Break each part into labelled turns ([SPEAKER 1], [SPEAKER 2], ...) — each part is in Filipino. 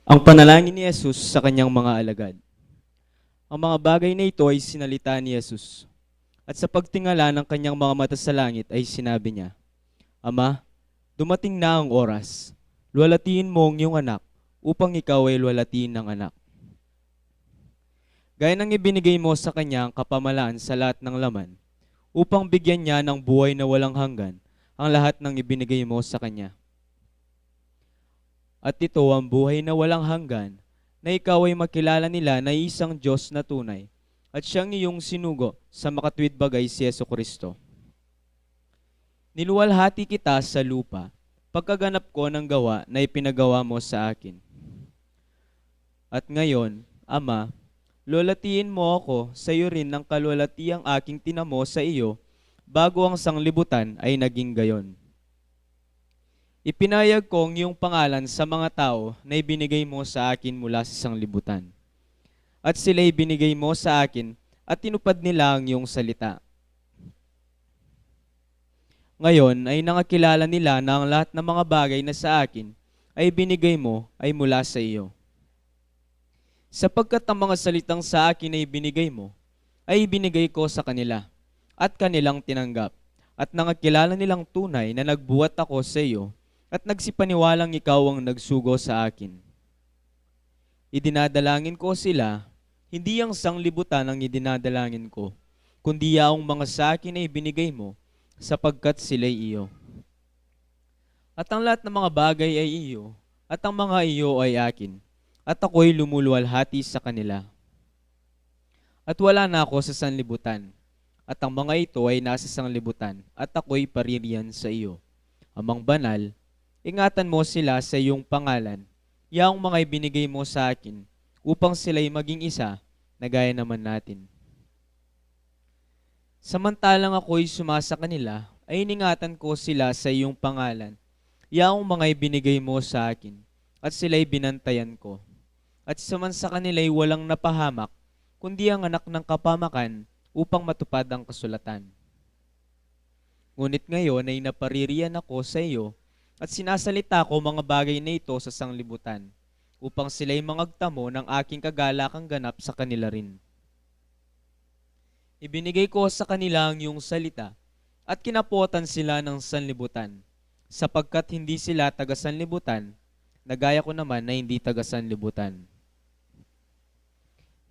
[SPEAKER 1] Ang panalangin ni Jesus sa kanyang mga alagad. Ang mga bagay na ito ay sinalita ni Jesus. At sa pagtingala ng kanyang mga mata sa langit ay sinabi niya, Ama, dumating na ang oras. Luwalatiin mo ang iyong anak upang ikaw ay luwalatiin ng anak. Gaya ng ibinigay mo sa kanya ang kapamalaan sa lahat ng laman, upang bigyan niya ng buhay na walang hanggan ang lahat ng ibinigay mo sa kanya. At ito ang buhay na walang hanggan, na ikaw ay makilala nila na isang Diyos na tunay, at siyang iyong sinugo sa makatwid bagay si Jesucristo. Niluwalhati kita sa lupa, pagkaganap ko ng gawa na ipinagawa mo sa akin. At ngayon, Ama, lulatiin mo ako sa iyo rin ng kalulatiang aking tinamo sa iyo, bago ang sanglibutan ay naging gayon. Ipinayag ko ang iyong pangalan sa mga tao na ibinigay mo sa akin mula sa sanglibutan. At sila'y binigay mo sa akin at tinupad nila ang iyong salita. Ngayon ay nakakilala nila na ang lahat ng mga bagay na sa akin ay binigay mo ay mula sa iyo. Sapagkat ang mga salitang sa akin ay binigay mo, ay ibinigay ko sa kanila at kanilang tinanggap. At nakakilala nilang tunay na nagbuhat ako sa iyo at nagsipaniwalang ikaw ang nagsugo sa akin. Idinadalangin ko sila, hindi ang sanglibutan ang idinadalangin ko, kundi yaong mga sa akin ay binigay mo, sapagkat sila'y iyo. At ang lahat ng mga bagay ay iyo, at ang mga iyo ay akin, at ako'y lumuluwalhati sa kanila. At wala na ako sa sanlibutan, at ang mga ito ay nasa sanlibutan, at ako'y paririyan sa iyo. Amang banal, ingatan mo sila sa iyong pangalan, yaong mga ibinigay mo sa akin, upang sila'y maging isa, na gaya naman natin. Samantalang ako'y sumasa kanila, ay iningatan ko sila sa iyong pangalan, yaong mga ibinigay mo sa akin, at sila'y binantayan ko. At saman sa kanila'y walang napahamak, kundi ang anak ng kapamakan, upang matupad ang kasulatan. Ngunit ngayon ay napaririyan ako sa iyo, at sinasalita ko mga bagay na ito sa sanglibutan, upang sila'y mangagtamo ng aking kagalakang ganap sa kanila rin. Ibinigay ko sa kanila ang iyong salita, at kinapuotan sila ng sanlibutan, sapagkat hindi sila taga-sanlibutan, na gaya ko naman na hindi taga-sanlibutan.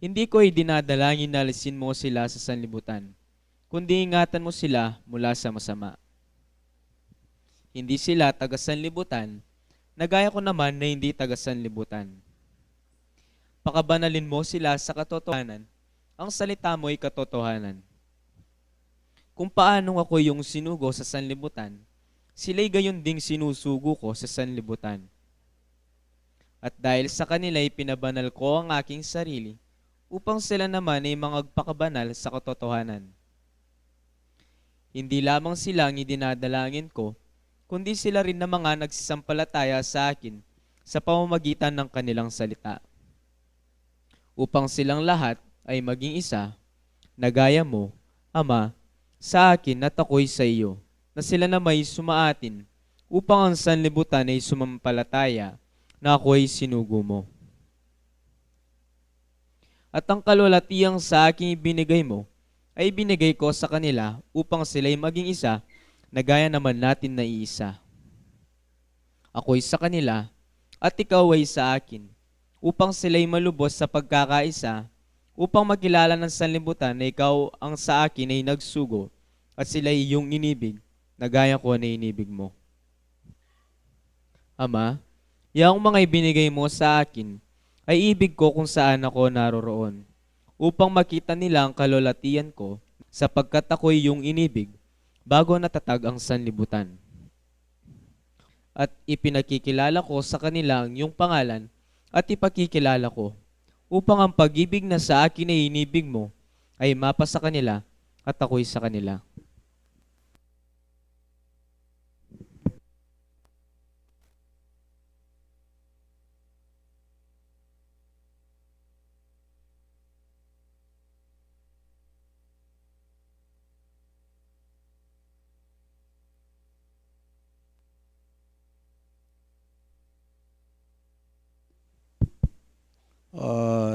[SPEAKER 1] Hindi ko idinadalangin na alisin mo sila sa sanlibutan, kundi ingatan mo sila mula sa masama. Hindi sila taga-sanlibutan, na gaya ko naman na hindi taga-sanlibutan. Pakabanalin mo sila sa katotohanan, ang salita mo ay katotohanan. Kung paanong ako yung sinugo sa sanlibutan, sila'y gayon ding sinusugo ko sa sanlibutan. At dahil sa kanila ay pinabanal ko ang aking sarili, upang sila naman ay mangagpakabanal sa katotohanan. Hindi lamang sila ang idinadalangin ko, kundi sila rin na mga nagsisampalataya sa akin sa pamamagitan ng kanilang salita. Upang silang lahat ay maging isa, na gaya mo, Ama, sa akin at ako'y sa iyo, na sila na may sumaatin, upang ang sanlibutan ay sumampalataya na ako'y sinugo mo. At ang kalulatiang sa aking ibinigay mo, ay binigay ko sa kanila upang sila'y maging isa, na gaya naman natin na iisa. Ako'y sa kanila, at ikaw ay sa akin, upang sila'y malubos sa pagkakaisa, upang makilala ng sanlibutan na ikaw ang sa akin ay nagsugo, at sila'y iyong inibig, na gaya ko na inibig mo. Ama, yaong mga ibinigay mo sa akin, ay ibig ko kung saan ako naroroon, upang makita nila ang kalulatian ko, sapagkat ako'y iyong inibig, bago natatag ang sanlibutan. At ipinakikilala ko sa kanila ang iyong pangalan, at ipakikilala ko, upang ang pag-ibig na sa akin ay inibig mo, ay mapa sa kanila, at ako'y sa kanila.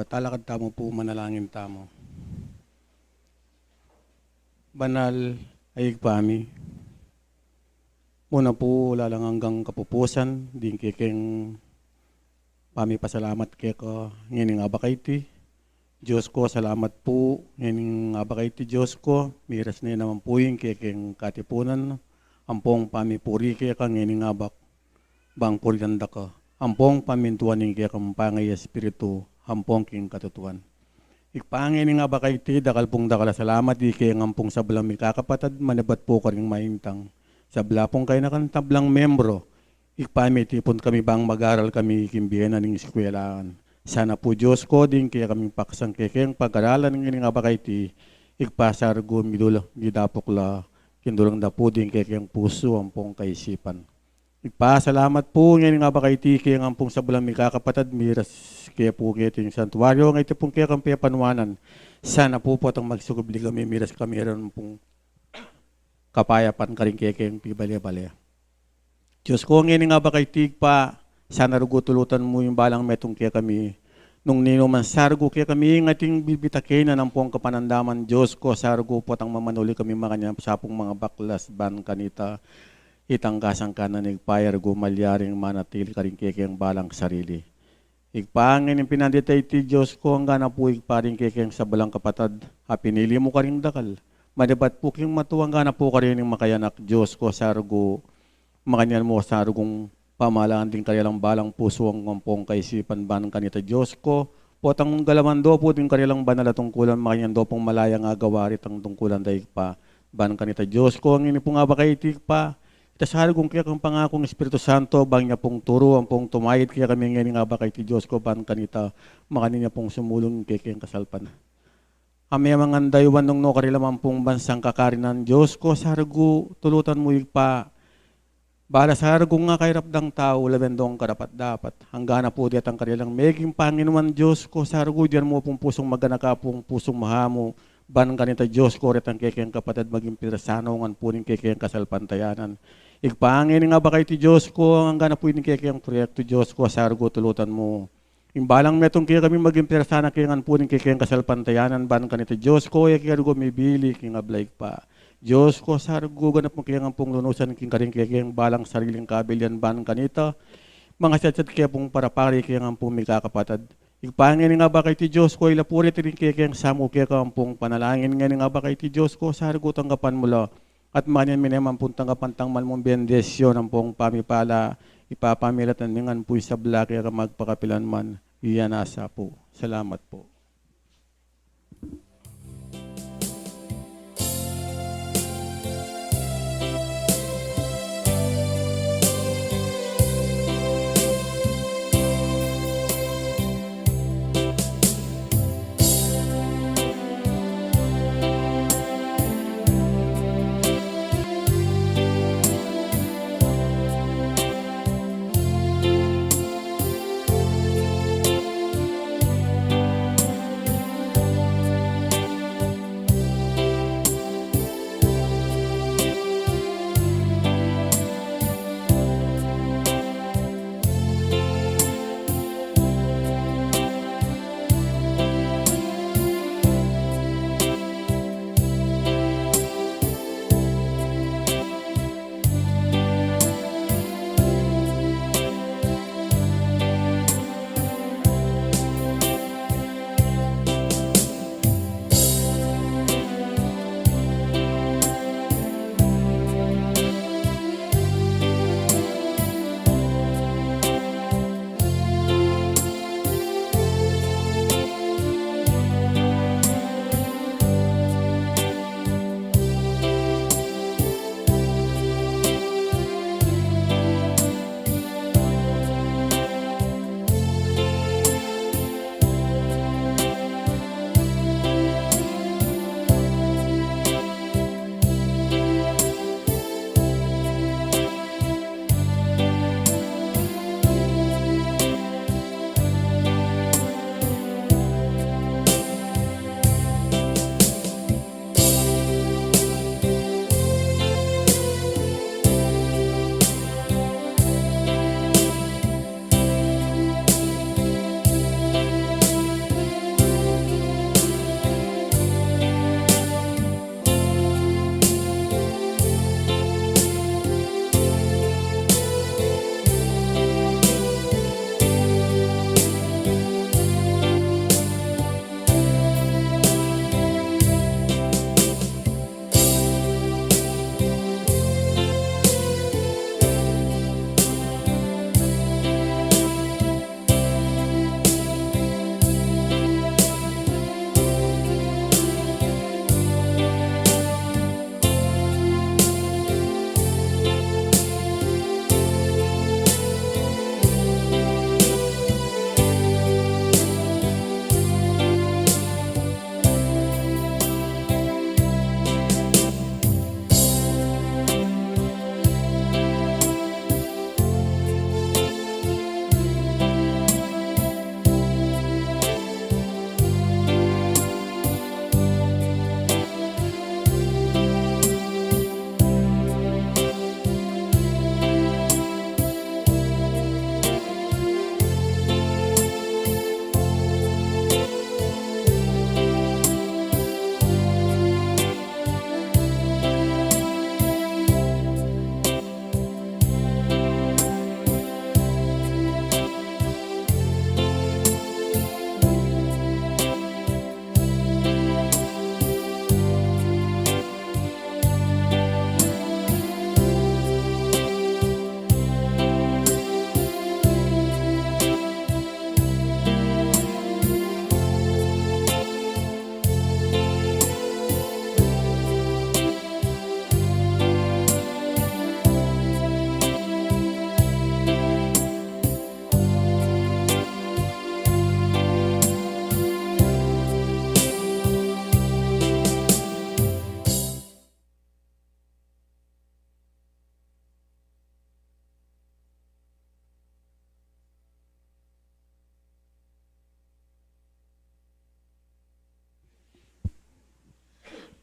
[SPEAKER 2] Talakad tamo po, manalangin tamo. Banal ay pami. Muna po, wala lang hanggang kapupusan, din kikeng pami pasalamat kay ko, ngayon nga ba kay ti. Diyos ko, salamat po, ngayon nga ba kay ti Diyos ko, miras na naman po yung kikeng katipunan, ampong pami puri kay ka, ngayon nga ba, bang puritanda ka. Ampong pamintuan ng kaya kang pangay espiritu, ampong king katutuan. Ikpangin nga ba kay ti, dakal pong dakala salamat, di kaya ngampong sa balang may kakapatad, manabat po ka rin maintang. Sa blapong kayo nakantablang membro, ikpami tipon kami bang mag-aral kami kimbiyan ng eskwelaan. Sana po Diyos ko din kaya kami paksang kekeng pag-aralan ng nga ba kay ti, ikpasar gumidulo, gidapok kindulang da po din kekeng puso ang pong kaisipan. Ipasalamat po ngayon nga ba kay ti kaya nga pong sa bulang may kakapatad, miras kaya po kaya ting santuaryo, ngayon ito pong kaya kang panuwanan. Sana po po itong magsugubli kami, miras kami rin pong kapayapan ka rin kaya kayong pibalya-balya. Diyos ko ngayon nga ba kay ti pa, sana rugutulutan mo yung balang metong kaya kami, nung ninuman sargo kaya kami ngating bibitakin na ng pong kapanandaman Diyos ko, sargo po tang mamanuli kami makanya sa pong mga baklas ban kanita, itanggasang ka na nagpayar gumalyaring manatili ka rin kayang balang sarili. Igpangin yung pinanditay ti Diyos ko, ang gana po igparing kayang sa balang kapatad, pinili mo ka rin dakal. Madabat po kayong matuwang gana po ka rin yung makayanak Diyos ko, sargo, makanyan mo sargong pamalaan din kanilang balang puso ang ngampong kaisipan ban kanita Diyos ko, potang galaman do po din kanilang banal at tungkulan, makanyan do pong malaya nga gawarit ang tungkulan daig pa, ban kanita Diyos ko, ang ini po nga ba kay itik pa, itasaragong kaya kang pangakong Espiritu Santo, bang niya pong turo, ang pong tumayit, kaya kami ngayon nga ba kay ti Diyos ko, ban kanita, makanin niya pong sumulong kaya kayang kasalpan. Kami ang mga dayuan nung no karilaman pong bansang kakarinan Diyos ko, sargo, tulutan mo pa. Bala sargo nga kay rapdang tao, labendong karapat dapat. Hanggana po diat ang karilang meging Panginoon Diyos ko, sargo diyan mo pong pusong maganaka pong pusong mahamo. Ban kanita Diyos ko, ret ang kekeng kapatid maging pirasanongan po ning kekeng kasalpantayanan. Igpangin nga ba kay ti Diyos ko, hanggana po ning kekeng proyekto Diyos ko, sargo, tulutan mo. Imbalang metong kaya kami maging persana kaya po ning kikayang kasalpantayanan ban kanito Diyos ko kaya ko mibili king ablaig pa. Diyos ko sargo ganap mo kaya pong lunusan king karing kayang balang sariling kabilyan ban kanito. Mga satsat kaya pong parapari kaya pong may kakapatad. Igpangin nga ba kay ti Diyos ko ilapurit rin kayang samu kaya pong panalangin nga ba kay ti Diyos ko sargo tanggapan mo la. At manyan minaman pong tanggapan tangmal mong bendesyon ang pong pamipala ipapamilatan ningan po sa blaki ka magpakapilan man, iyan asa po. Salamat po.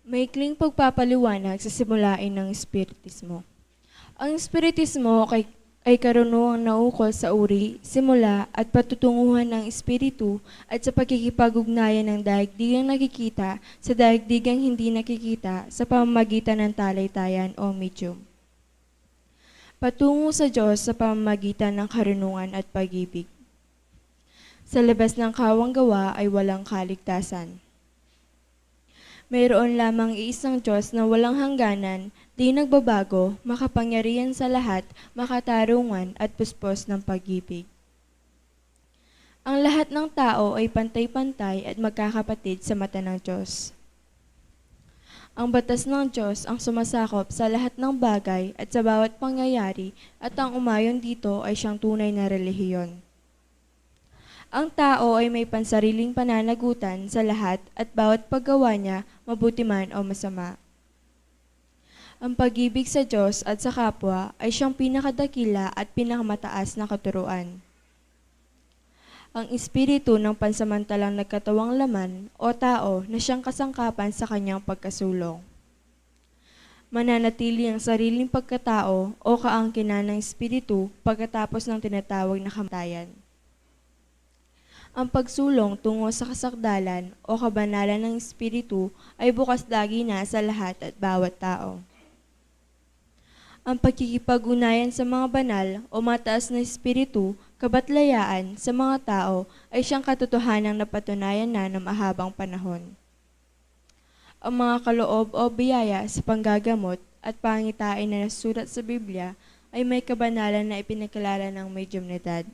[SPEAKER 3] Maikling pagpapaliwanag sa simulain ng Espiritismo. Ang Espiritismo ay karunungang naukol sa uri, simula at patutunguhan ng Espiritu at sa pagkikipag-ugnayan ng daigdigang nakikita sa daigdigang hindi nakikita sa pamamagitan ng talaytayan o medium. Patungo sa Diyos sa pamamagitan ng karunungan at pag-ibig. Sa labas ng kawang gawa ay walang kaligtasan. Mayroon lamang iisang Diyos na walang hangganan, di nagbabago, makapangyarihan sa lahat, makatarungan at puspos ng pag-ibig. Ang lahat ng tao ay pantay-pantay at magkakapatid sa mata ng Diyos. Ang batas ng Diyos ang sumasakop sa lahat ng bagay at sa bawat pangyayari at ang umayon dito ay siyang tunay na relihiyon. Ang tao ay may pansariling pananagutan sa lahat at bawat paggawa niya, mabuti man o masama. Ang pag-ibig sa Diyos at sa kapwa ay siyang pinakadakila at pinakamataas na katuruan. Ang espiritu ng pansamantalang nagkatawang laman o tao na siyang kasangkapan sa kanyang pagkasulong. Mananatili ang sariling pagkatao o kaangkinan ng espiritu pagkatapos ng tinatawag na kamatayan. Ang pagsulong tungo sa kasakdalan o kabanalan ng espiritu ay bukas lagi na sa lahat at bawat tao. Ang pagkikipag-unayan sa mga banal o mataas na espiritu, kabatlayaan sa mga tao ay siyang katotohanang napatunayan na ng mahabang panahon. Ang mga kaloob o biyaya sa panggagamot at pangitain na nasulat sa Biblia ay may kabanalan na ipinakilala ng mediumnidad.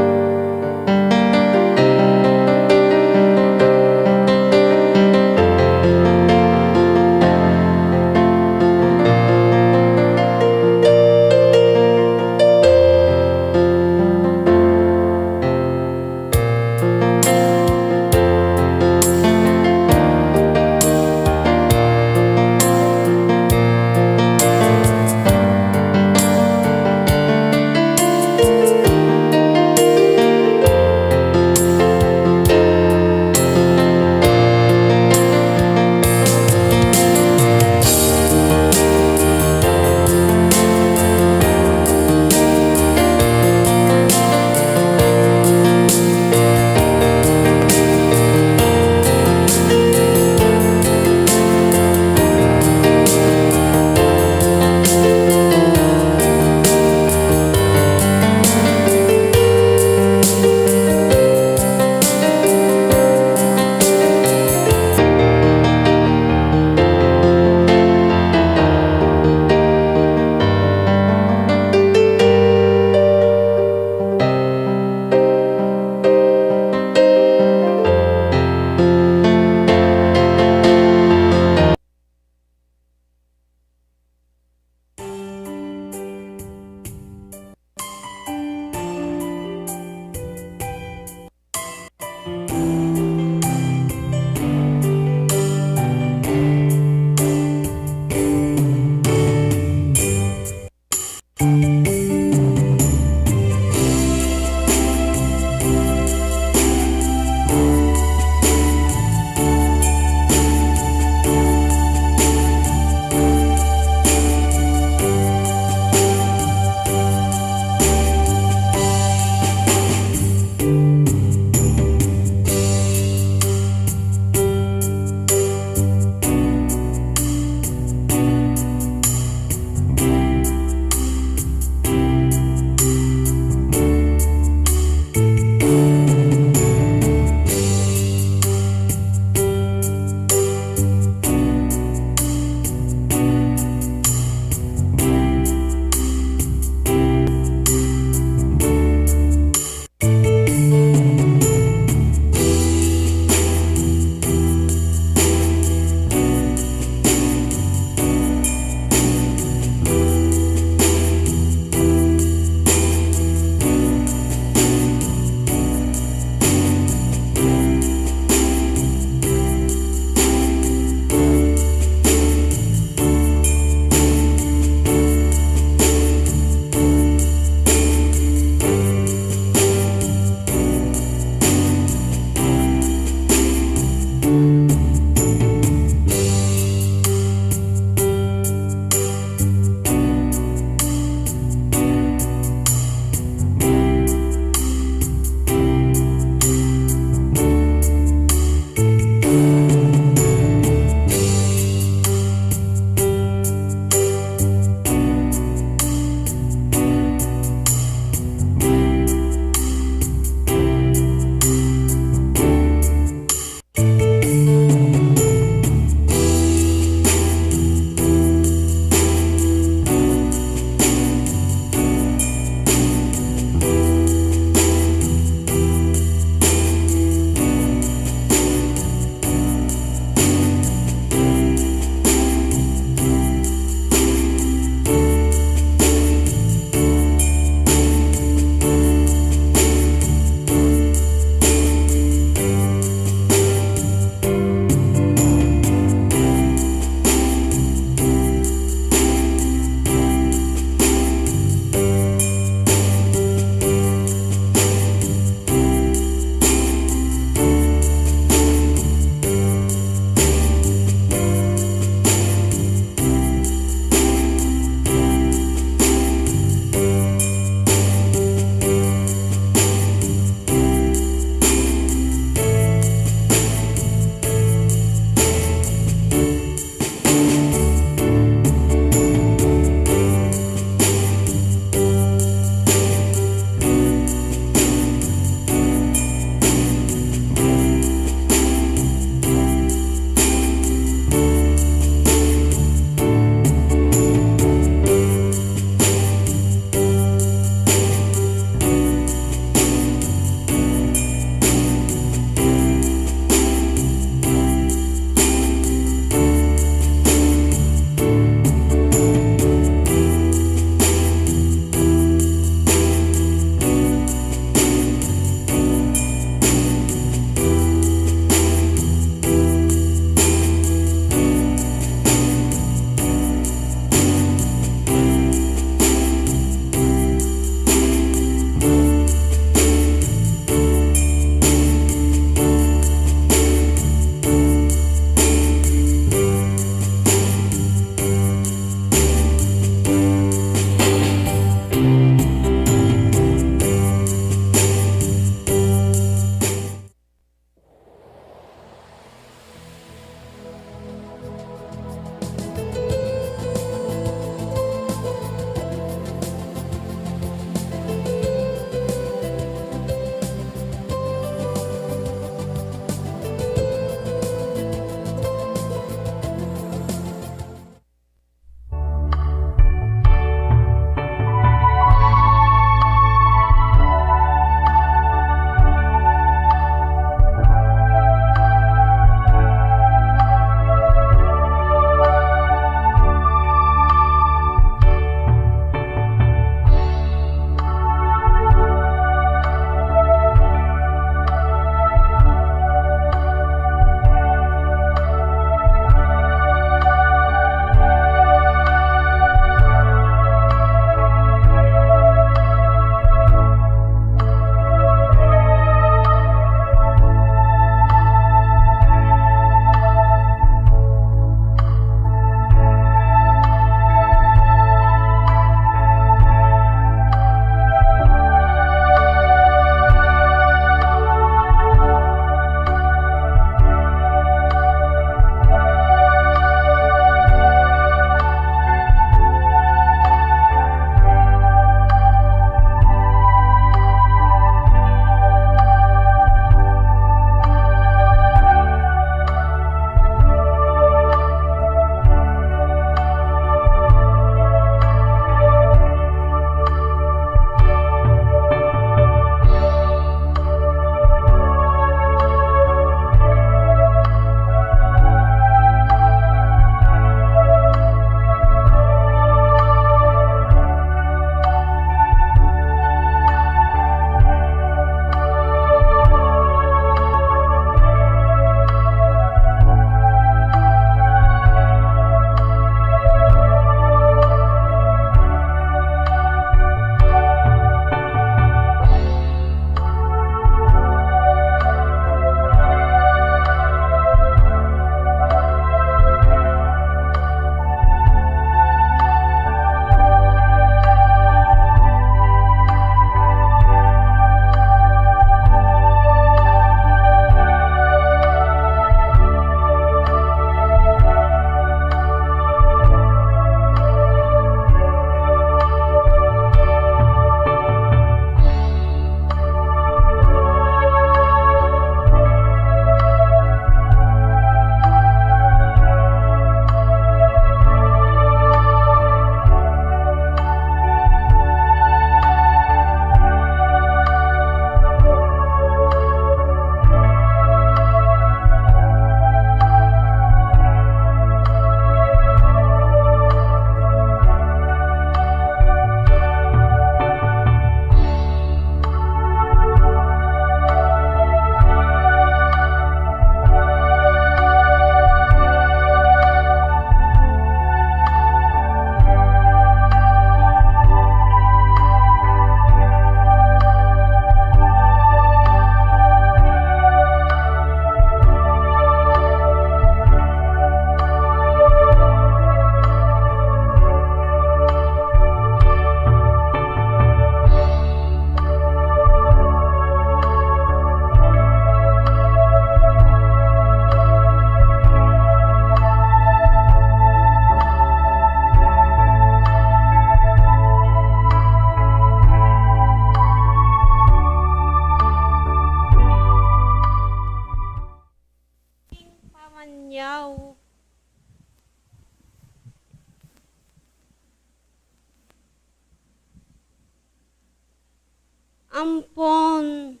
[SPEAKER 4] ampon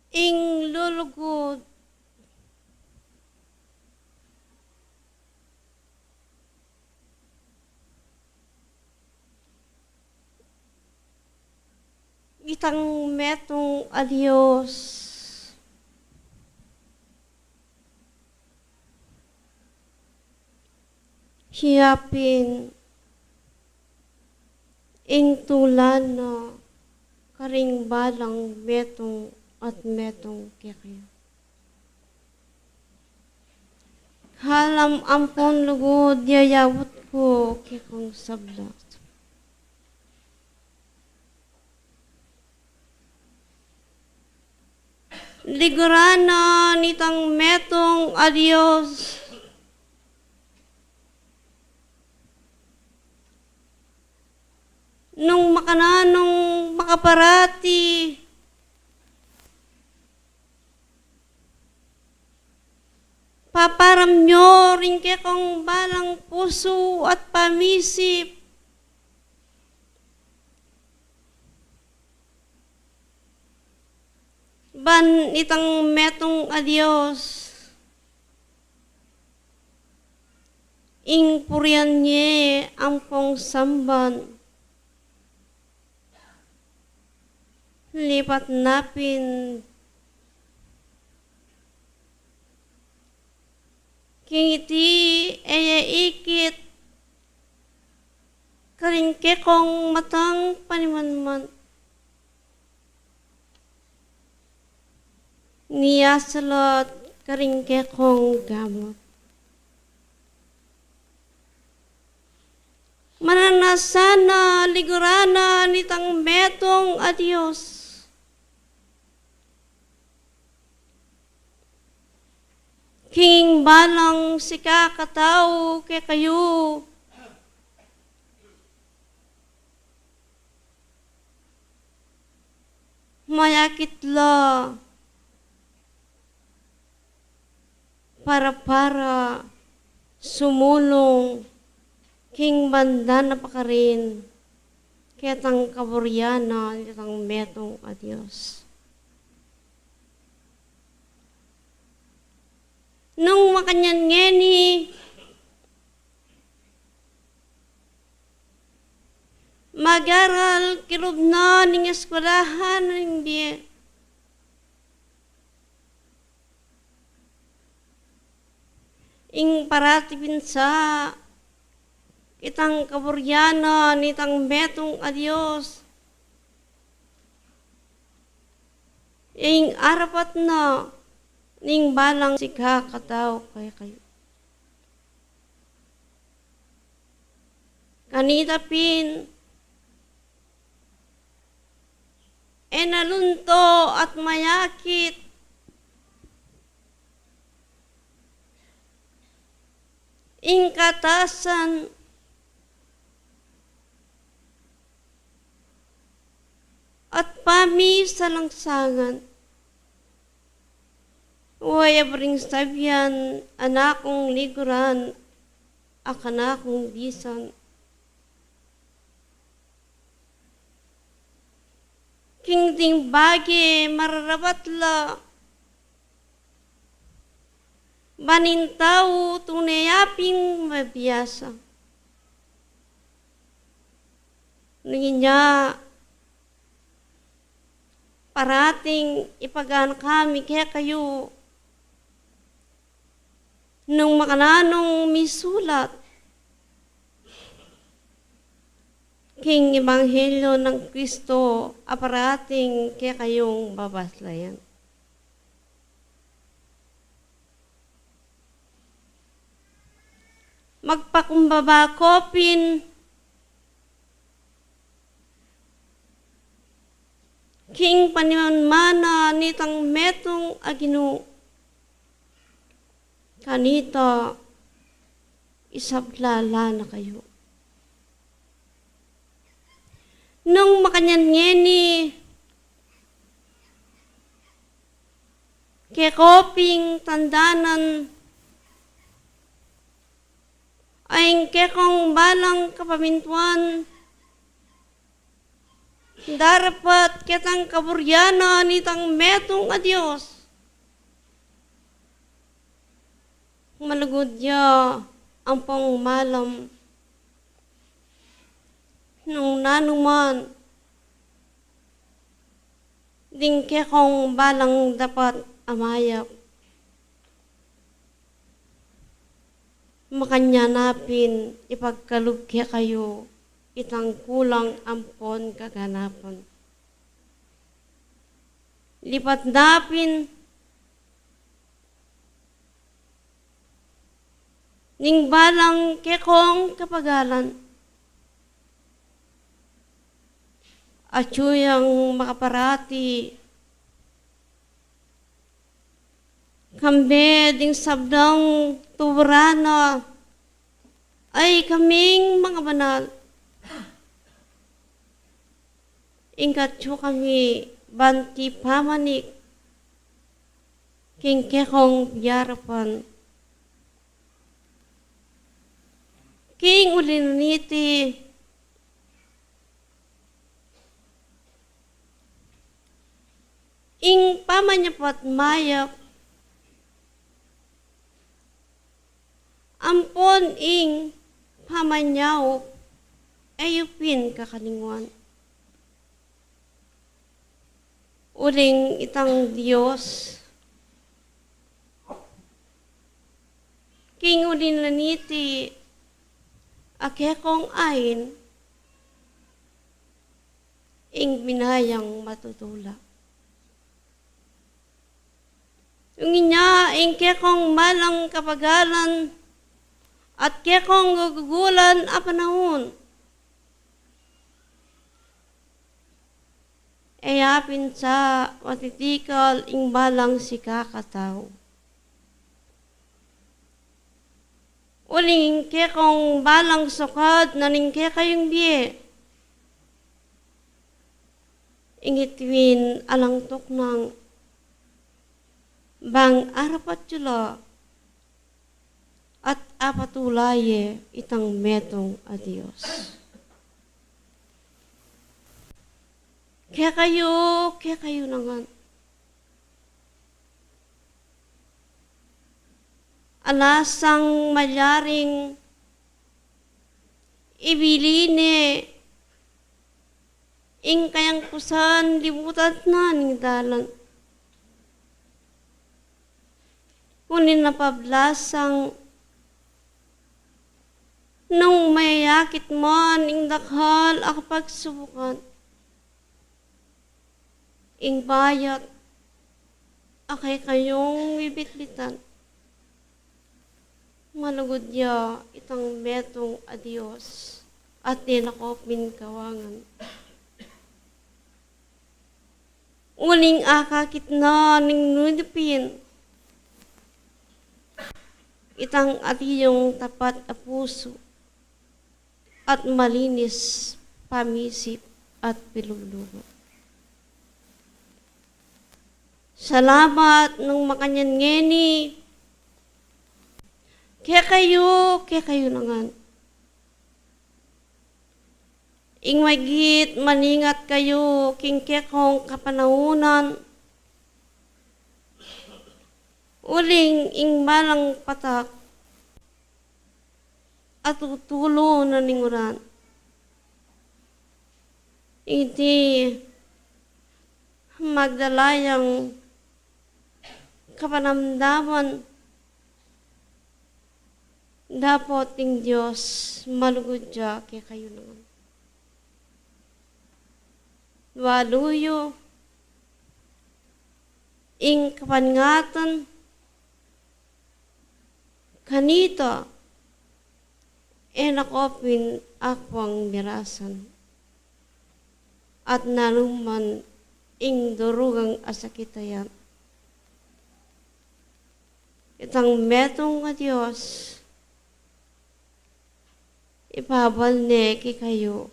[SPEAKER 4] ing lulugod itang metong adios hiyapin ing tulan na karing balang metong at metong kekyo. Halam ampon lugod yayawat ko kekong sabla. Ligurana nitang metong adios. Nung makananong makaparati, paparamyo rin kekong balang puso at pamisip. Ban itang metong adios. Ing purian nye ampong samban. Lipat napin kingiti aya ikit karing kekong matang panimanman niyasalot karing kekong gamot mananasana ligurana nitang metong adios. King balang sika katao ke kayo. Mayakit la para sumulong king banda na pakarin ketang kaburyana ketang metong adios. Nung makanyan ngeni, mag-aral kirub na ning eskwelahan ng biye. Ing parati pinsa, kitang kaburyana nitang metong adios. Ing arapat na, ning balang sikha katao kay kayo. Kanita pin, enalunto at mayakit, ing katasan, at pami sa langsangan. Uwaya bring sabyan, anakong liguran, akanakong bisan. King ting bagi mararabatla, banintaw tunayaping mabiyasa. Ninya, parating ipagaan kami kaya kayo, nung makananong misulat king Ebanghelyo ng Kristo aparating kaya kayong babaslayan. Magpakumbaba kopin king panimanmana nitang metong agino kanita isablala na kayo. Nung makanyan ngeni kekoping tandanan ay kekong balang kapamintuan Darapat kitang kaburyana nitang metong a Diyos. Malugod ya ang pangmalam nung nanuman. Dingke kong balang dapat amayap. Makanyanapin ipagkalugke kayo itang kulang ampon kaganapan. Lipat napin ning balang kekong kapagalan. Atsuyang makaparati kambe ding sabdang tubrana ay kaming mga banal. Ingkatyo kami banti pamanik king kekong yarapan. King uliniti ing pamanyapat mayap ampon ing pamanyaw ayupin kakalingwan. Uling itang Diyos king ulin laniti akekong ain ing binayang matutula. Yung inya ing kekong malang kapagalan at kekong gugugulan a panahon. Ayapin sa matitikal ing balang si kakataw. Uling kekong balang sukad na ning kekayong biye. Ingitwin alang tuknang bang arapat yula at apatulaye itang metong a Diyos. Kaya kayo nangan. Alasang malyaring ibiline ing kayang kusan libutat na ning dalan. Kunin na pablasang nung mayakit man ing dakhal ako pagsubukan. Ing bayat akay kayong bibitbitan. Malugod ya itang metong a Diyos at tinakopin kawangan. Uling akakit na ning nudipin. Itang atiyong tapat a puso at malinis pamisip at pilulugo. Salamat nung makanyan ngeni. Kaya kayo nangan. Ing magit maningat kayo king kekong kapanahunan. Uling ing malang patak at tutulo na ninguran. Hindi magdalayang kapanamdaman dapat ting Diyos malugod dya kaya kayo naman. Waluyo ing kapangatan kanita nakopin akwang mirasan at naluman ing durugang asakitayan. Itang metong nga Diyos ipabal ne kayo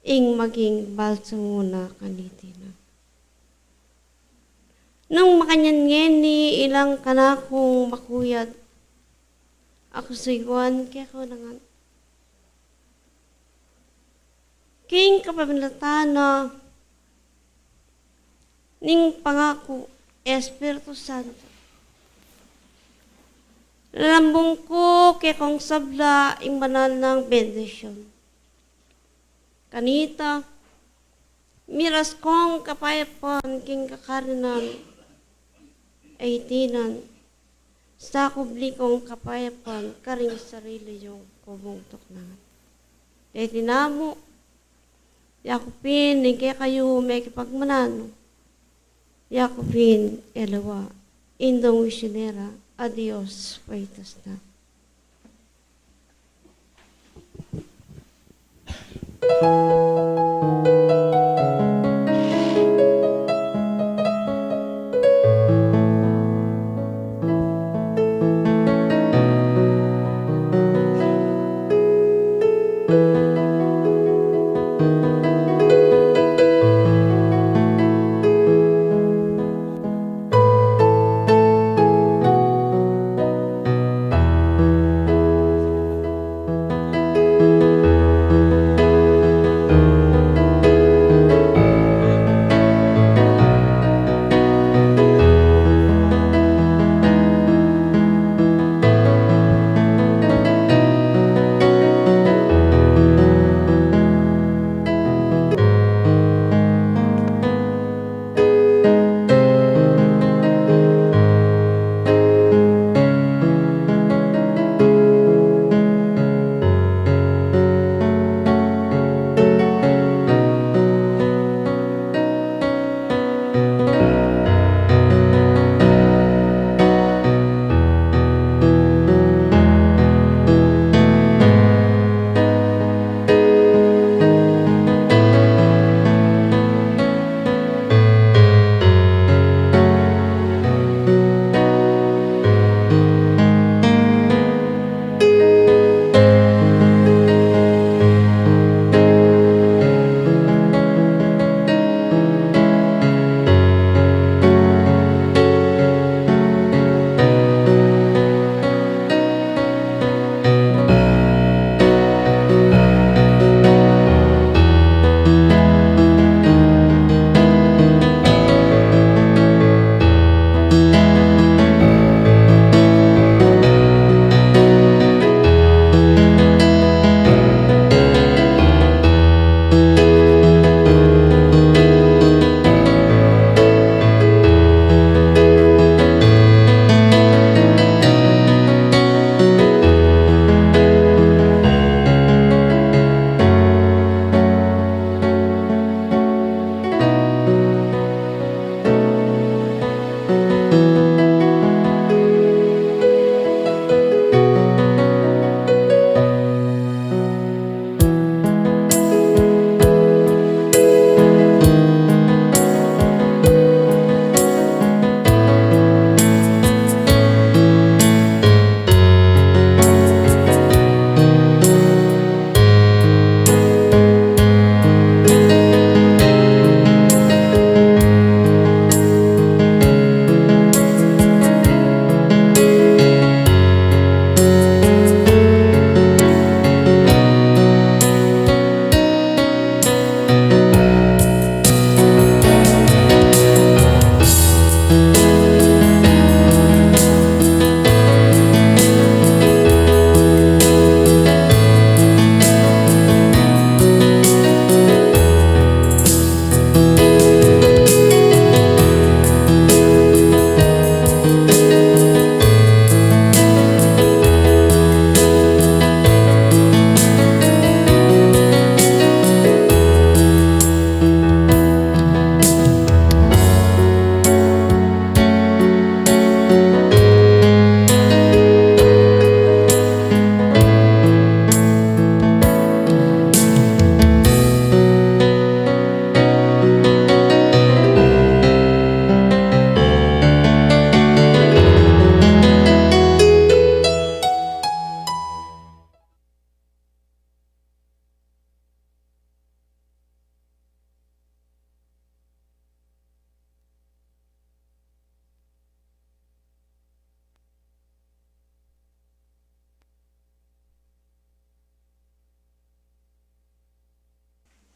[SPEAKER 4] ing maging balsanguna kanitina. Nung makanyan ngeni ilang kanakong makuyad, ako siguan kaya ko nangan. king kapamilatana, ning pangako, Espiritu Santo. Lalambong ko kay kong sabla ing banal ng bendisyon. Kanita, miras kong kapayapan king kakarinan, ay tinan, sa kubli kong kapayapan, karing sarili yung kumungtok na. Kaya tinamo, yakupin, kaya kayo may kipagmanano. Yakupin, elawa, indong misyonera, adios, paitas na.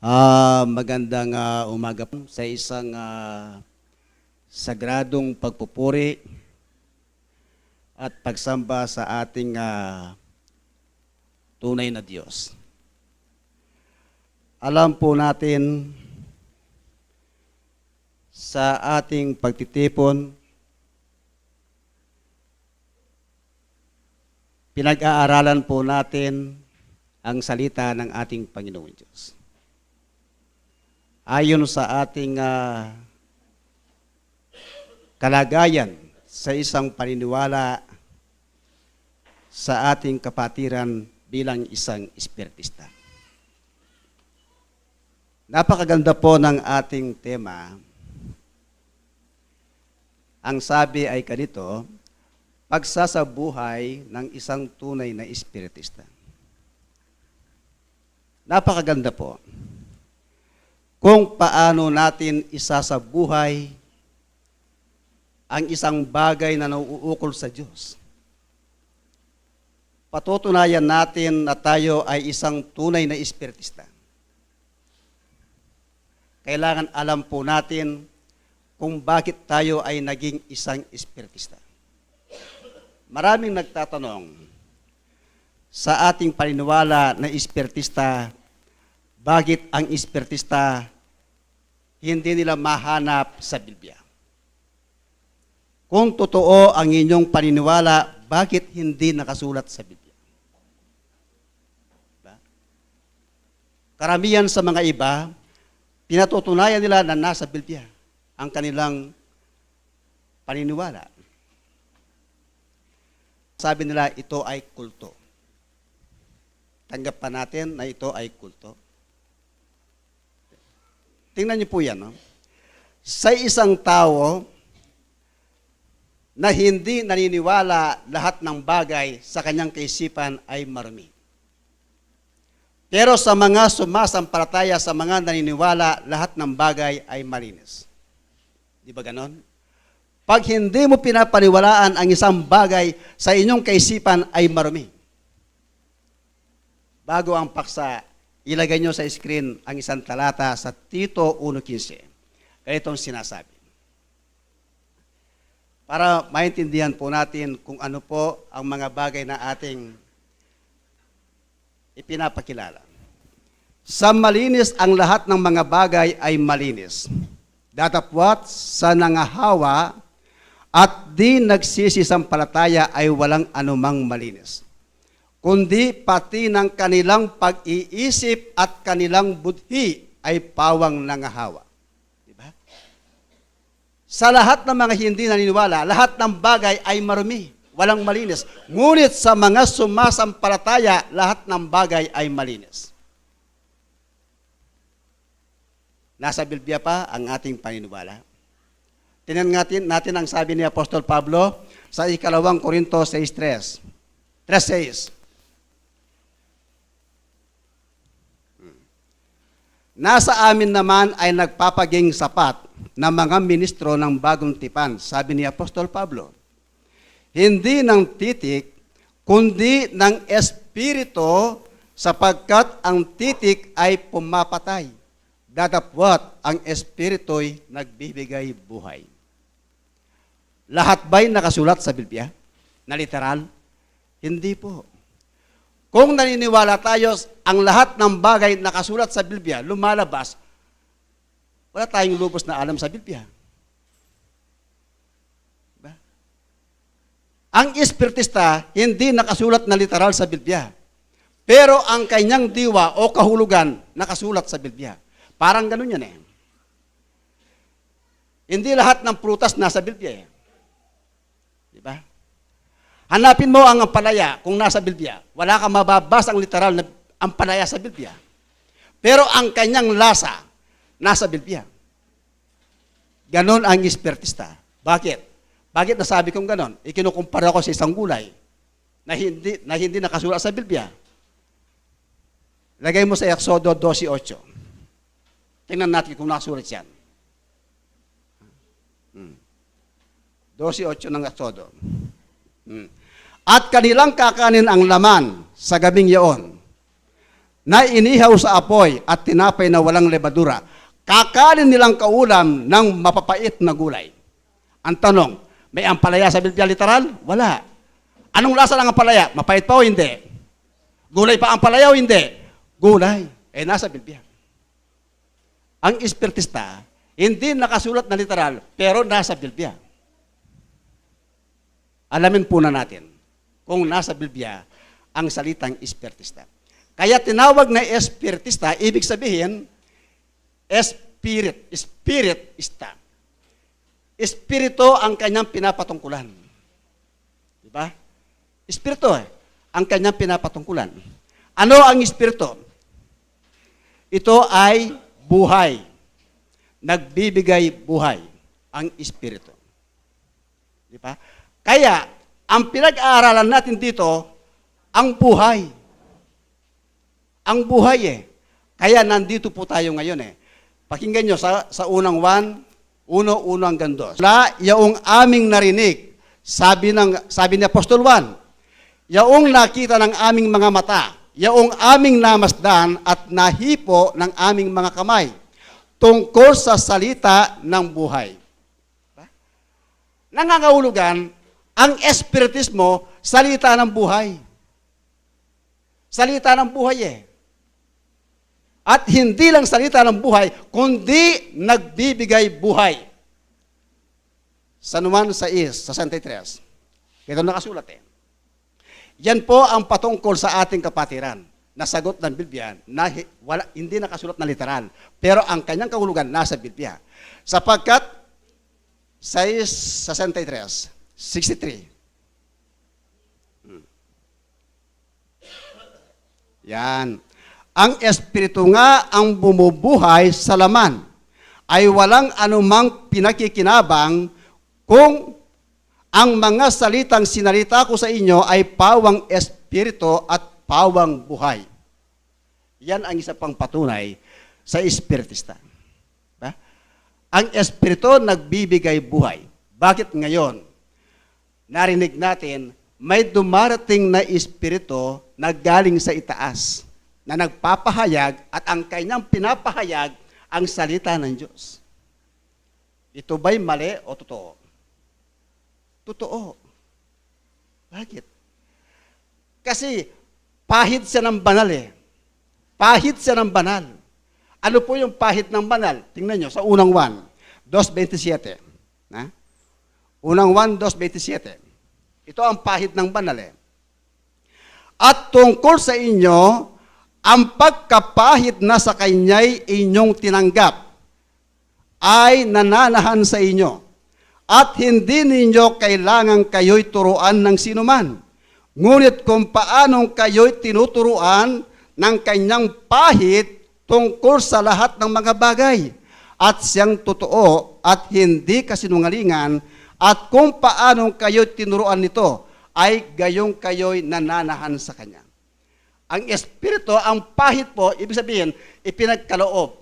[SPEAKER 5] Magandang umaga po sa isang sagradong pagpupuri at pagsamba sa ating tunay na Diyos. Alam po natin sa ating pagtitipon, pinag-aaralan po natin ang salita ng ating Panginoong Diyos. Ayon sa ating kalagayan sa isang paniniwala sa ating kapatiran bilang isang espiritista. Napakaganda po ng ating tema. Ang sabi ay ganito, pagsasabuhay ng isang tunay na espiritista. Napakaganda po kung paano natin isasabuhay ang isang bagay na nauukol sa Diyos. Patutunayan natin na tayo ay isang tunay na espiritista. Kailangan alam po natin kung bakit tayo ay naging isang espiritista. Maraming nagtatanong sa ating paniniwala na espiritista, bakit ang espiritista hindi nila mahanap sa Biblia? Kung totoo ang inyong paniniwala, bakit hindi nakasulat sa Biblia? Diba? Karamihan sa mga iba, pinatutunayan nila na nasa Biblia ang kanilang paniniwala. Sabi nila, ito ay kulto. Tanggap pa natin na ito ay kulto. Tingnan niyo po yan. No? Sa isang tao na hindi naniniwala lahat ng bagay sa kanyang kaisipan ay marumi. Pero sa mga sumasampalataya, sa mga naniniwala, lahat ng bagay ay malinis. Di ba ganon? Pag hindi mo pinapaniwalaan ang isang bagay, sa inyong kaisipan ay marumi. Bago ang paksa, ilagay nyo sa screen ang isang talata sa Tito 1:15. Ganitong sinasabi. Para maintindihan po natin kung ano po ang mga bagay na ating ipinapakilala. Sa malinis ang lahat ng mga bagay ay malinis. Datapwat sa nangahawa at di nagsisisampalataya ay walang anumang malinis, kundi pati ng kanilang pag-iisip at kanilang budhi ay pawang nangahawa. Diba? Sa lahat ng mga hindi naniniwala, lahat ng bagay ay marumi, walang malinis. Ngunit sa mga sumasampalataya, lahat ng bagay ay malinis. Nasa Biblia pa ang ating paniniwala. Tingnan natin ang sabi ni Apostol Pablo sa 2 Korinto 6:3. 3:6. Nasa amin naman ay nagpapaging sapat na mga ministro ng bagong tipan, sabi ni Apostol Pablo. Hindi ng titik, kundi ng espiritu, sapagkat ang titik ay pumapatay. Datapwat ang espiritu'y nagbibigay buhay. Lahat ba'y nakasulat sa Biblia? Na literal? Hindi po. Kung naniniwala tayo ang lahat ng bagay nakasulat sa Biblia, lumalabas, wala tayong lubos na alam sa Biblia. Diba? Ang espiritista, hindi nakasulat na literal sa Biblia. Pero ang kanyang diwa o kahulugan, nakasulat sa Biblia. Parang ganun yan eh. Hindi lahat ng prutas nasa Biblia eh. Diba? Hanapin mo ang ampalaya kung nasa Biblia. Wala kang mababasa ang literal na ampalaya sa Biblia. Pero ang kanyang lasa, nasa Biblia. Ganon ang espiritista. Bakit? Bakit nasabi kong ganon? Ikinukumpara ko sa isang gulay na hindi nakasulat sa Biblia. Lagay mo sa Exodo 12:8. Tingnan natin kung nakasulat yan. 12:8 ng Exodo. At kanilang kakanin ang laman sa gabing iyon. na inihaw sa apoy at tinapay na walang lebadura. Kakanin nilang kaulam ng mapapait na gulay. Ang tanong, may ampalaya sa Biblia literal? Wala. Anong lasa ng ampalaya? Mapait pa o hindi? Gulay pa ampalaya o hindi? Gulay. Nasa Biblia. Ang espiritista, hindi nakasulat na literal, pero nasa Biblia. Alamin po na natin kung nasa Biblia ang salitang espiritista. Kaya tinawag na espiritista, ibig sabihin, spiritista. Espiritu ang kanyang pinapatungkulan. Di ba? Espiritu ang kanyang pinapatungkulan. Ano ang espiritu? Ito ay buhay. Nagbibigay buhay ang espiritu. Di ba? Kaya, ang pinag-aaralan natin dito, ang buhay. Ang buhay Kaya nandito po tayo ngayon Pakinggan nyo sa unang 1, 1 hanggang 2. Wala yaong aming narinig, sabi ni Apostol Juan, yaong nakita ng aming mga mata, yaong aming namasdan at nahipo ng aming mga kamay, tungkol sa salita ng buhay. Nangangahulugan, ang espiritismo, salita ng buhay. Salita ng buhay At hindi lang salita ng buhay, kundi nagbibigay buhay. San Juan 6:63. Ito nakasulat Yan po ang patungkol sa ating kapatiran. Nasagot ng Biblia na hindi nakasulat na literal. Pero ang kanyang kahulugan nasa Biblia. Sapagkat 63. Yan. Ang espiritu nga ang bumubuhay sa laman ay walang anumang pinakikinabang kung ang mga salitang sinalita ko sa inyo ay pawang espiritu at pawang buhay. Yan ang isa pang patunay sa espiritista. Ang espiritu nagbibigay buhay. Bakit ngayon? Narinig natin, may dumarating na espiritu na galing sa itaas, na nagpapahayag at ang kanyang pinapahayag ang salita ng Diyos. Ito ba'y mali o totoo? Totoo. Bakit? Kasi pahid siya ng banal Pahid siya ng banal. Ano po yung pahid ng banal? Tingnan nyo sa unang 1, 2:27. Unang 1, 2:27. Ito ang pahid ng banal At tungkol sa inyo, ang pagkapahid na sa kanya'y inyong tinanggap ay nananahan sa inyo. At hindi ninyo kailangan kayo'y turuan ng sinuman. Ngunit kung paanong kayo'y tinuturuan ng kanyang pahid tungkol sa lahat ng mga bagay. At siyang totoo at hindi kasinungalingan. At kung paanong kayo'y tinuruan nito ay gayong kayo'y nananahan sa kanya. Ang espiritu, ang pahid po, ibig sabihin, ipinagkaloob.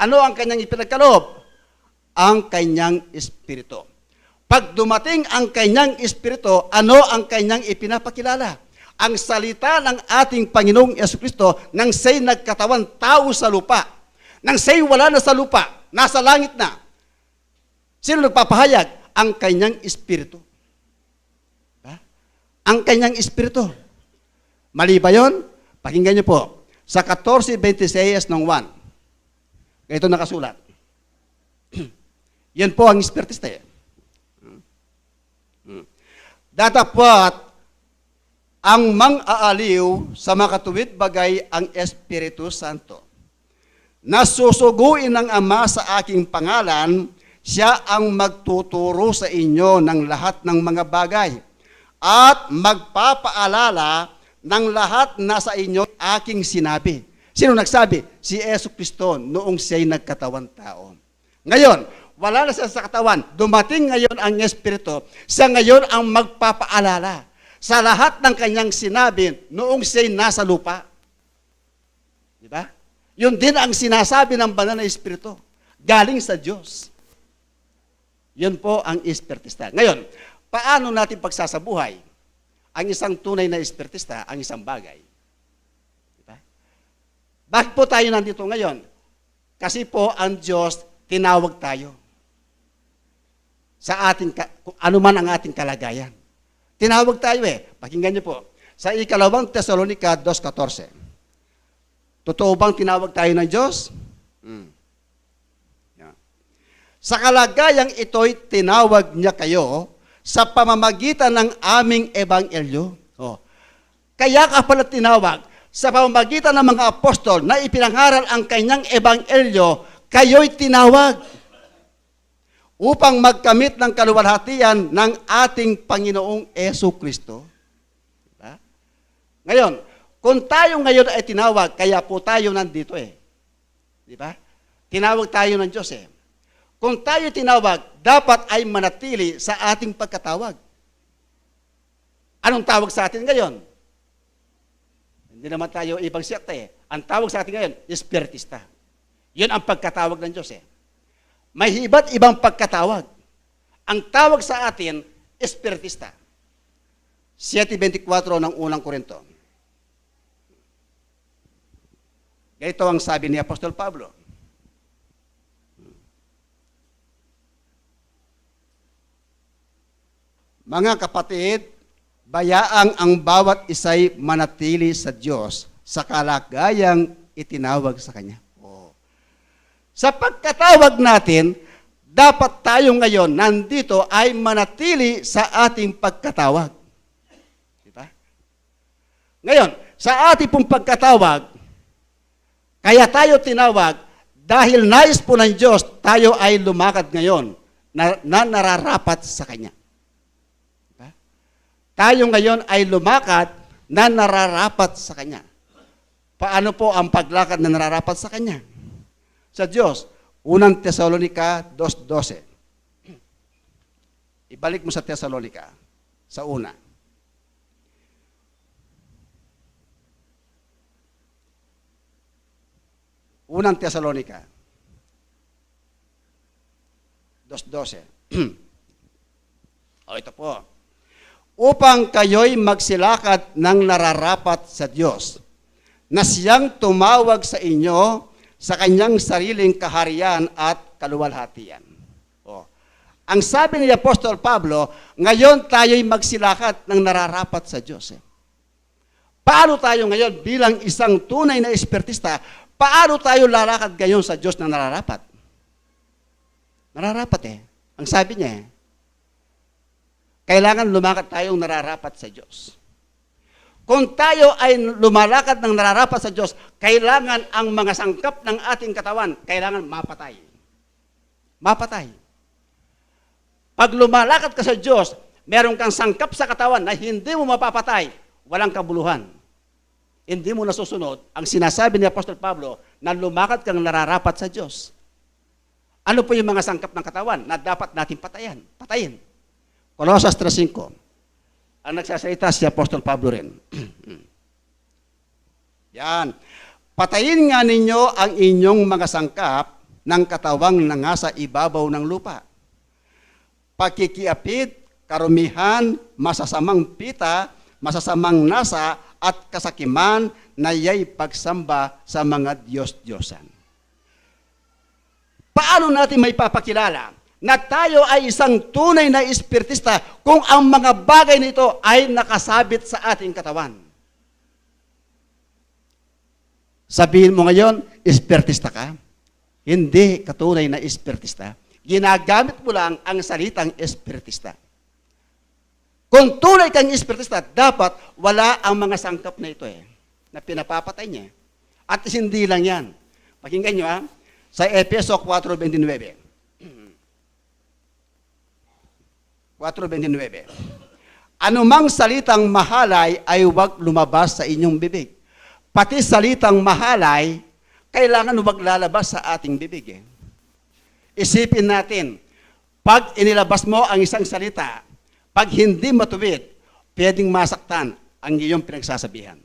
[SPEAKER 5] Ano ang kanyang ipinagkaloob? Ang kanyang espiritu. Pag dumating ang kanyang espiritu, ano ang kanyang ipinapakilala? Ang salita ng ating Panginoong Jesucristo nang siya'y nagkatawan tao sa lupa. Nang siya'y wala na sa lupa, nasa langit na. Sino nagpapahayag? Ang kanyang espiritu. Ang kanyang espiritu. Mali ba yun? Pakinggan niyo po. Sa 14:26 ng 1. Ito nakasulat. Yan po ang espiritista Datapwat ang mang-aaliw sa makatuwid bagay ang Espiritu Santo. Nasusuguin ng Ama sa aking pangalan, siya ang magtuturo sa inyo ng lahat ng mga bagay at magpapaalala ng lahat na sa inyo aking sinabi. Sino nagsabi? Si Jesucristo noong siya'y nagkatawan tao. Ngayon, wala na siya sa katawan. Dumating ngayon ang Espiritu. Siya ngayon ang magpapaalala sa lahat ng kanyang sinabi noong siya'y nasa lupa. Di ba? Yun din ang sinasabi ng banal na Espiritu. Galing sa Diyos. Yun po ang espiritista. Ngayon, paano natin pagsasabuhay ang isang tunay na espiritista, ang isang bagay? Diba? Bakit po tayo nandito ngayon? Kasi po ang Diyos tinawag tayo sa ating, kung ano man ang ating kalagayan. Tinawag tayo Pakinggan niyo po. Sa ikalawang Tesalonica 2:14. Totoo bang tinawag tayo ng Diyos? Yan. Sa kalagayang ito'y tinawag niya kayo sa pamamagitan ng aming ebanghelyo. Kaya ka pala tinawag sa pamamagitan ng mga apostol na ipinangaral ang kanyang ebanghelyo, kayo'y tinawag upang magkamit ng kaluwalhatian ng ating Panginoong Jesu-Kristo. Diba? Ngayon, kung tayo ngayon ay tinawag, kaya po tayo nandito Di ba? Tinawag tayo ng Diyos Kung tayo tinawag, dapat ay manatili sa ating pagkatawag. Anong tawag sa atin ngayon? Hindi naman tayo ibang sekta Ang tawag sa atin ngayon, espiritista. Yun ang pagkatawag ng Diyos May iba't ibang pagkatawag. Ang tawag sa atin, espiritista. 7:24 ng unang Korinto. Ganito ang sabi ni Apostol Pablo. Mga kapatid, bayaang ang bawat isa'y manatili sa Diyos sa kalagayang itinawag sa Kanya. Sa pagkatawag natin, dapat tayo ngayon nandito ay manatili sa ating pagkatawag. Diba? Ngayon, sa ating pong pagkatawag, kaya tayo tinawag dahil nais po ng Diyos, tayo ay lumakad ngayon na nararapat sa Kanya. Diba? Tayo ngayon ay lumakad na nararapat sa Kanya. Paano po ang paglakad na nararapat sa Kanya? Sa Diyos, unang Tesalonica 2:12. Ibalik mo sa Tesalonica, sa una. Unang Tesalonica 2:12. Ito po. Upang kayo'y magsilakad ng nararapat sa Diyos, na siyang tumawag sa inyo sa kanyang sariling kaharian at kaluwalhatian. Ang sabi ni Apostol Pablo, ngayon tayo'y magsilakad ng nararapat sa Diyos. Paano tayo ngayon bilang isang tunay na espiritista, paano tayo lalakad ngayon sa Diyos na nararapat? Nararapat Ang sabi niya kailangan lumakad tayong nararapat sa Diyos. Kung tayo ay lumalakad ng nararapat sa Diyos, kailangan ang mga sangkap ng ating katawan, kailangan mapatay. Mapatay. Pag lumalakad ka sa Diyos, meron kang sangkap sa katawan na hindi mo mapapatay, walang kabuluhan. Hindi mo nasusunod ang sinasabi ni Apostol Pablo na lumakad kang nararapat sa Diyos. Ano po yung mga sangkap ng katawan na dapat natin patayin? Colossus 3:5. Ang nagsasalita si Apostol Pablo rin. Yan. Patayin nga ninyo ang inyong mga sangkap ng katawang nangasa ibabaw ng lupa. Pakikiapid, karumihan, masasamang pita, masasamang nasa, at kasakiman na yay pagsamba sa mga Diyos-Diyosan. Paano natin may papakilala na tayo ay isang tunay na espiritista kung ang mga bagay nito ay nakasabit sa ating katawan? Sabihin mo ngayon, espiritista ka? Hindi ka tunay na espiritista. Ginagamit mo lang ang salitang espiritista. Kung tunay kang espiritista, dapat wala ang mga sangkap na ito na pinapapatay niya. At hindi lang yan. Pakinggan nyo sa Efeso 4:29. 4:29. Anumang salitang mahalay ay huwag lumabas sa inyong bibig. Pati salitang mahalay, kailangan huwag lalabas sa ating bibig. Isipin natin, pag inilabas mo ang isang salita, pag hindi matuwid, pwedeng masaktan ang iyong pinagsasabihan.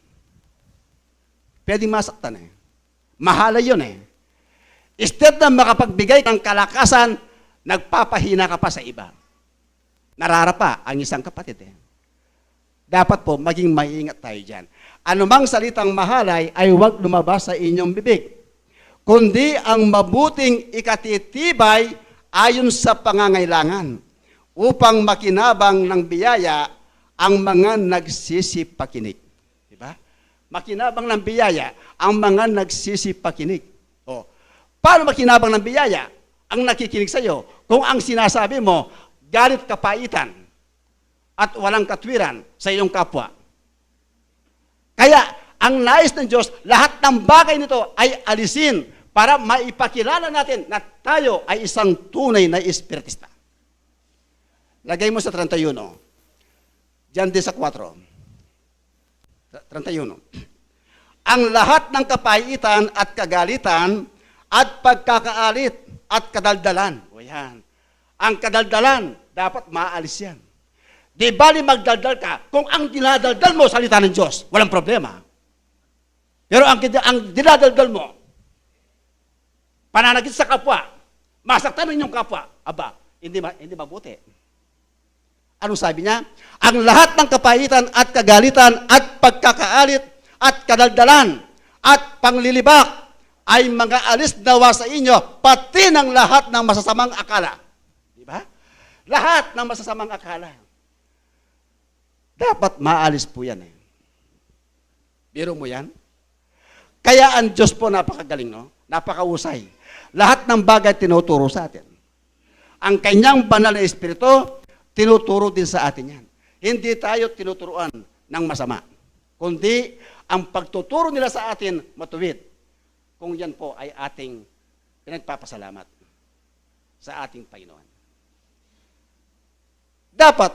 [SPEAKER 5] Pwedeng masaktan Mahalay yun Instead na makapagbigay ng kalakasan, nagpapahina ka pa sa iba. Nararapa ang isang kapatid Dapat po, maging maingat tayo dyan. anumang salitang mahalay ay huwag lumabas sa inyong bibig, kundi ang mabuting ikatitibay ayon sa pangangailangan, upang makinabang ng biyaya ang mga nagsisipakinig. Diba? Makinabang ng biyaya ang mga nagsisipakinig. O, paano makinabang ng biyaya ang nakikinig sa iyo kung ang sinasabi mo, galit kapaitan at walang katwiran sa iyong kapwa? Kaya, ang nais ng Diyos, lahat ng bagay nito ay alisin para maipakilala natin na tayo ay isang tunay na espiritista. Lagay mo sa 31. Diyan din sa 4. 31. Ang lahat ng kapaitan at kagalitan at pagkakaalit at kadaldalan. O yan. Ang kadaldalan, dapat maalis yan. Di bali magdaldal ka kung ang dinadaldal mo salita ng Diyos, walang problema. Pero ang dinadaldal mo, pananakit sa kapwa, masaktan ng inyong kapwa, aba, hindi mabuti. Anong sabi niya? Ang lahat ng kapaitan at kagalitan at pagkakaalit at kadaldalan at panglilibak ay mga alis nawa sa inyo, pati ng lahat ng masasamang akala. Di ba? Lahat ng masasamang akala. Dapat maalis po yan eh. Biro mo yan? Kaya ang Diyos po napakagaling, no? Napakausay. Lahat ng bagay tinuturo sa atin. Ang kanyang banal na espiritu, tinuturo din sa atin yan. Hindi tayo tinuturuan ng masama. Kundi, ang pagtuturo nila sa atin, matuwid. Kung yan po ay ating pinagpapasalamat sa ating Panginoon. Dapat,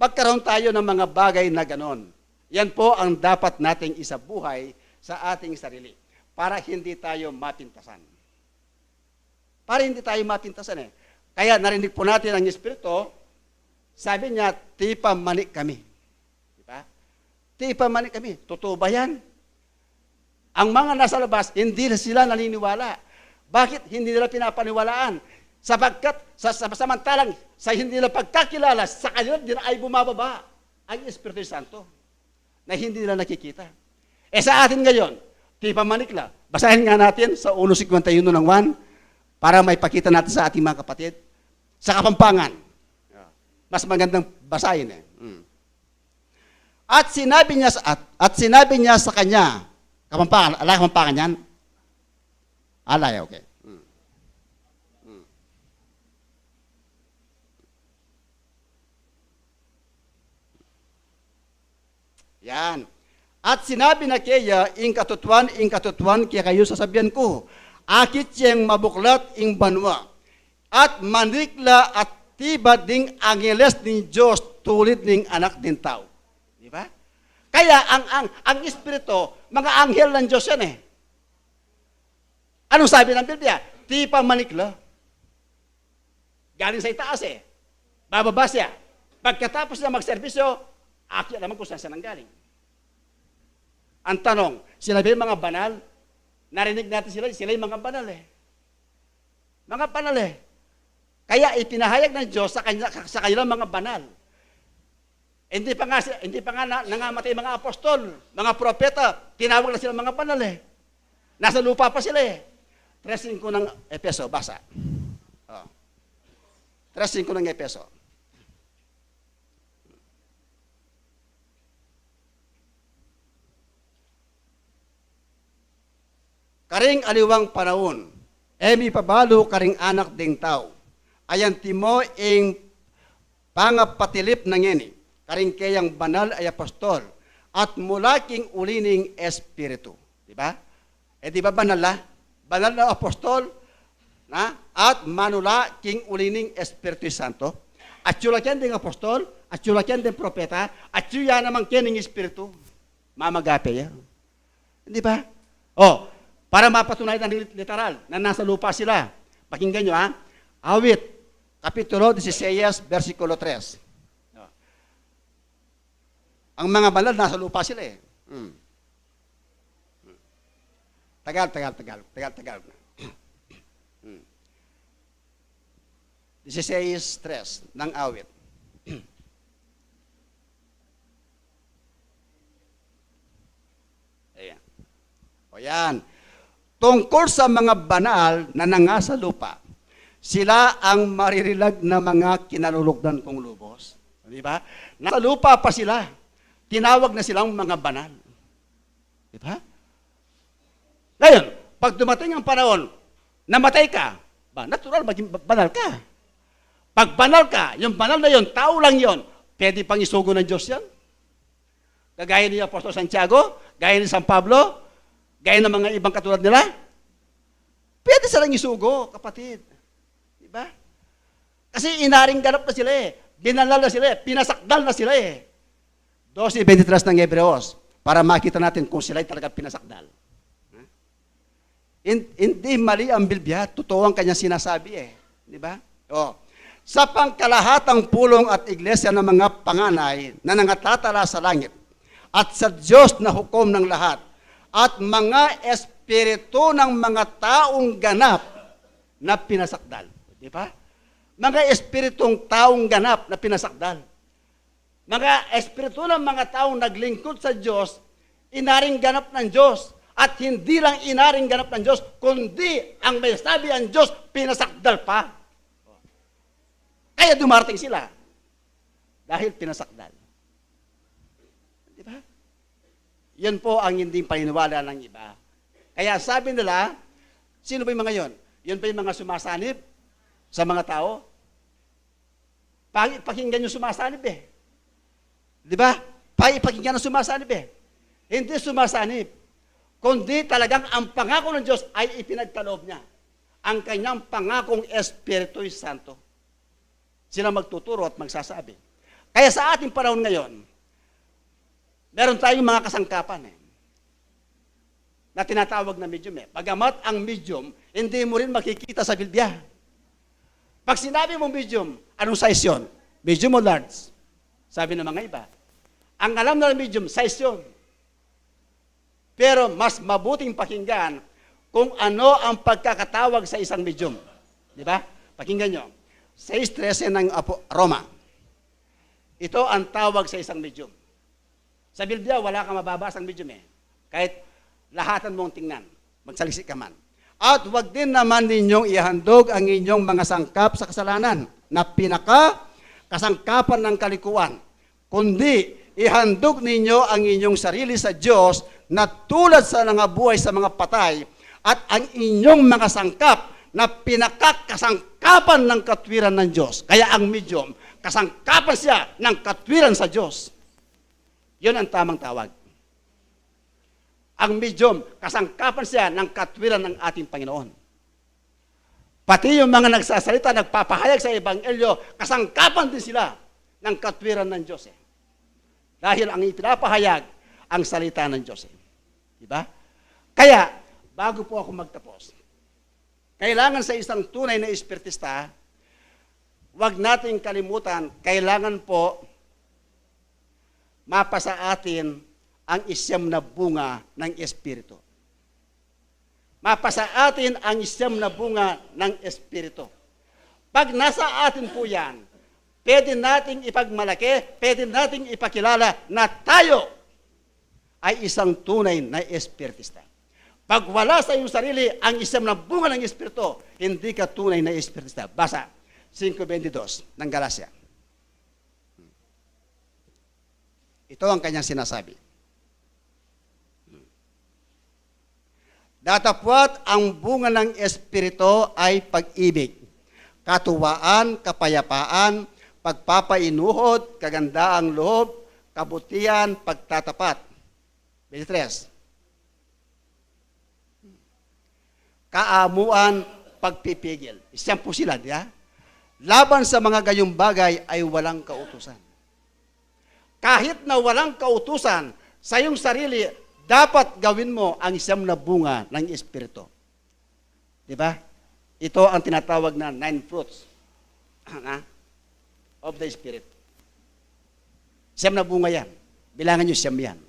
[SPEAKER 5] magkaroon tayo ng mga bagay na ganon. Yan po ang dapat nating isabuhay sa ating sarili. Para hindi tayo mapintasan. Para hindi tayo mapintasan eh. Kaya narinig po natin ang Espiritu, sabi niya, tipa manik kami. Diba? Tipa manik kami. Totoo ba yan? Ang mga nasa labas, hindi na sila naniniwala. Bakit hindi nila pinapaniwalaan? Sapagkat, samantalang, sa hindi nila pagkakilala, sa kanila din ay bumababa ang Espiritu Santo na hindi nila nakikita. Sa atin ngayon, tipa manikla. Basahin nga natin sa 1:51 ng 1 para may pakita natin sa ating mga kapatid. Sa Kapampangan. Mas magandang basahin eh. At sinabi niya sa kanya, Kapampangan, ala Kapampangan yan? Alay, okay. Yan. At sinabi na kaya, ing katutuan, kaya kayo sasabihan ko, akit siyang mabuklat ing banwa, at manikla at tiba ding angeles ng Diyos tulid ng anak din tao. Di ba? Kaya ang Espiritu, mga anghel ng Diyos yan eh. Anong sabi ng Biblia? Tipa manikla. Galing sa itaas eh. Bababa siya. Pagkatapos na magserbisyo, akyat naman kung saan siya nanggaling. Ang tanong, sila ba yung mga banal? Narinig natin sila yung mga banal eh. Mga banal eh. Kaya ipinahayag ng Diyos sa kanilang mga banal. Hindi pa nga nangamatay mga apostol, mga propeta, tinawag na sila mga banal eh. Nasa lupa pa sila eh. 3:5 ng Epeso, basa. 3:5 ng Epeso. Karing aliwang panahon, emi pabalo karing anak ding tao. Ayan timo ing pangapatilip ng ngeni, karing kayang banal ay apostol, at mulaking ulining espiritu. Diba? Di ba banal na? Banal na apostol, na? At manula king ulining Espiritu Santo. At yulakyan ding apostol, at yulakyan ding propeta, at yuya naman kining espiritu. Mamagape yan. Di ba? Para mapatunayan ng literal na nasa lupa sila. Pakinggan nyo ha. Awit, Kapitulo 16, versikulo 3. Ang mga banal nasa lupa sila eh. Tagal. 16:3 ng awit. Yan. Tungkol sa mga banal na nangasa lupa, sila ang maririlag na mga kinalulugdan kong lubos. Di ba? Nasa lupa pa sila. Tinawag na silang mga banal. Di ba? Ngayon, pag dumating ang panahon, namatay ka, ba, natural, maging banal ka. Pag banal ka, yung banal na yon, tao lang yon, pwede pang isugo ng Diyos yan. Kagaya ni Apostol Santiago, gaya ni San Pablo, gaya ng mga ibang katulad nila, pwede silang isugo, kapatid. Diba? Kasi inaring ganap na sila eh. Binanal na sila eh. Pinasakdal na sila eh. 12:23 ng Hebreos, para makita natin kung sila ay talaga pinasakdal. Hindi mali ang Biblia, totoo ang kanyang sinasabi eh. Diba? O, sa pangkalahatang pulong at iglesia ng mga panganay na nangatatala sa langit, at sa Diyos na hukom ng lahat, at mga espiritu ng mga taong ganap na pinasakdal. Di ba? Mga espiritong taong ganap na pinasakdal. Mga espiritu ng mga taong naglingkod sa Diyos, inaring ganap ng Diyos. At hindi lang inaring ganap ng Diyos, kundi ang may sabi ang Diyos, pinasakdal pa. Kaya dumarating sila. Dahil pinasakdal. Di ba? Yan po ang hindi paniniwala ng iba. Kaya sabi nila, sino ba yung mga yon? Yun ba yung mga sumasanib sa mga tao? Pakinggan yung sumasanib eh. Di ba? Pakinggan ang sumasanib eh. Hindi sumasanib. Kundi talagang ang pangako ng Diyos ay ipinagkaloob niya. Ang kanyang pangakong Espiritu Santo. Sila magtuturo at magsasabi. Kaya sa ating panahon ngayon, meron tayong mga kasangkapan eh, na tinatawag na medium eh. Bagamat ang medium, hindi mo rin makikita sa Biblia. Pag sinabi mong medium, anong size yun? Medium o large? Sabi ng mga iba. Ang alam na medium, size yun. Pero mas mabuting pakinggan kung ano ang pagkakatawag sa isang medium. Di ba? Pakinggan nyo. 6:13 ng Roma. Ito ang tawag sa isang medium. Sa Biblia, wala kang mababasang medium eh. Kahit lahatan mong tingnan, magsalisik ka man. At huwag din naman ninyong ihandog ang inyong mga sangkap sa kasalanan na kasangkapan ng kalikuan, kundi ihandog ninyo ang inyong sarili sa Diyos na tulad sa nangabuhay sa mga patay at ang inyong mga sangkap na pinakakasangkapan ng katwiran ng Diyos. Kaya ang medium, kasangkapan siya ng katwiran sa Diyos. Yun ang tamang tawag. Ang medium, kasangkapan siya ng katwiran ng ating Panginoon. Pati yung mga nagsasalita, nagpapahayag sa Ebanghelyo, kasangkapan din sila ng katwiran ng Diyos. Dahil ang ipinapahayag, ang salita ng Diyos. Diba? Kaya, bago po ako magtapos, kailangan sa isang tunay na espiritista, huwag nating kalimutan, kailangan po mapasa atin ang isyam na bunga ng Espiritu. Mapasa atin ang isyam na bunga ng Espiritu. Pag nasa atin po yan, pwede nating ipagmalaki, pwede nating ipakilala na tayo ay isang tunay na espiritista. Pag wala sa iyong sarili ang isyam na bunga ng Espiritu, hindi ka tunay na espiritista. Basa, 5:22 ng Galacia. Ito ang kanyang sinasabi. Datapwat ang bunga ng Espiritu ay pag-ibig, katuwaan, kapayapaan, pagpapainuhod, kagandaang loob, kabutihan, pagtatapat. 23. Kaamuan, pagpipigil. Isang po sila, di ba? Laban sa mga gayong bagay ay walang kautusan. Kahit na walang kautusan sa iyong sarili, dapat gawin mo ang isang na bunga ng Espiritu. Di ba? Ito ang tinatawag na 9 fruits of the Spirit. Siyam na bunga yan. Bilangan nyo siyam yan.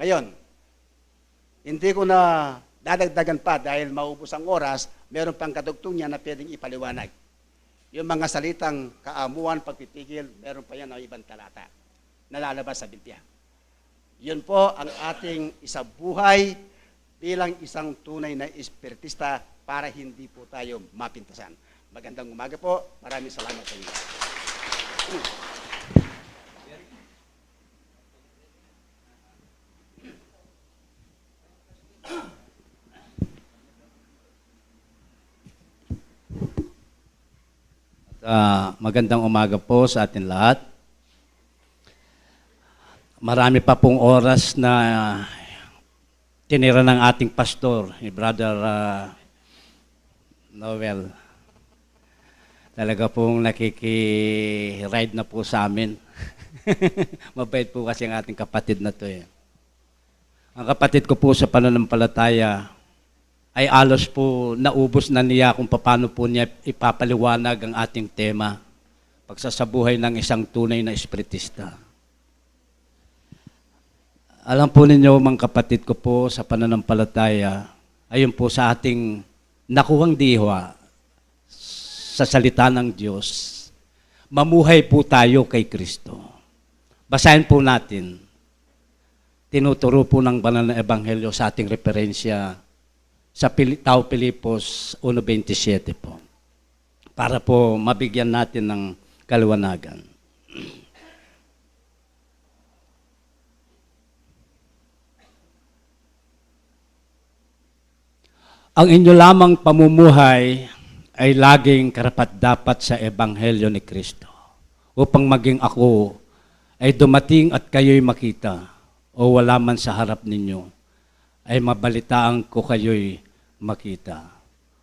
[SPEAKER 5] Ngayon, hindi ko na dadagdagan pa dahil maubos ang oras, meron pang kadugtong niya na pwedeng ipaliwanag. Yung mga salitang kaamuan, pagpipigil, meron pa yan ng ibang talata na lalabas sa Biblia. Yun po ang ating isabuhay bilang isang tunay na espiritista para hindi po tayo mapintasan. Magandang umaga po. Maraming salamat sa inyo.
[SPEAKER 6] Magandang umaga po sa atin lahat. Marami pa pong oras na tinira ng ating pastor, ni Brother Noel. Talaga pong nakiki-ride na po sa amin. Mabait po kasi ang ating kapatid na to eh. Ang kapatid ko po sa pananampalataya ay alos po naubos na niya kung paano po niya ipapaliwanag ang ating tema, pagsasabuhay ng isang tunay na espiritista. Alam po ninyo, mga kapatid ko po sa pananampalataya, ayon po sa ating nakuhang diwa sa salita ng Diyos, mamuhay po tayo kay Kristo. Basahin po natin. Tinuturo po ng banal na ebanghelyo sa ating referensya sa Tao Pilipos 1:27 po. Para po mabigyan natin ng kaliwanagan. Ang inyo lamang pamumuhay ay laging karapat-dapat sa ebanghelyo ni Kristo, upang maging ako ay dumating at kayo'y makita o wala man sa harap ninyo, ay mabalitaan ko kayo'y makita.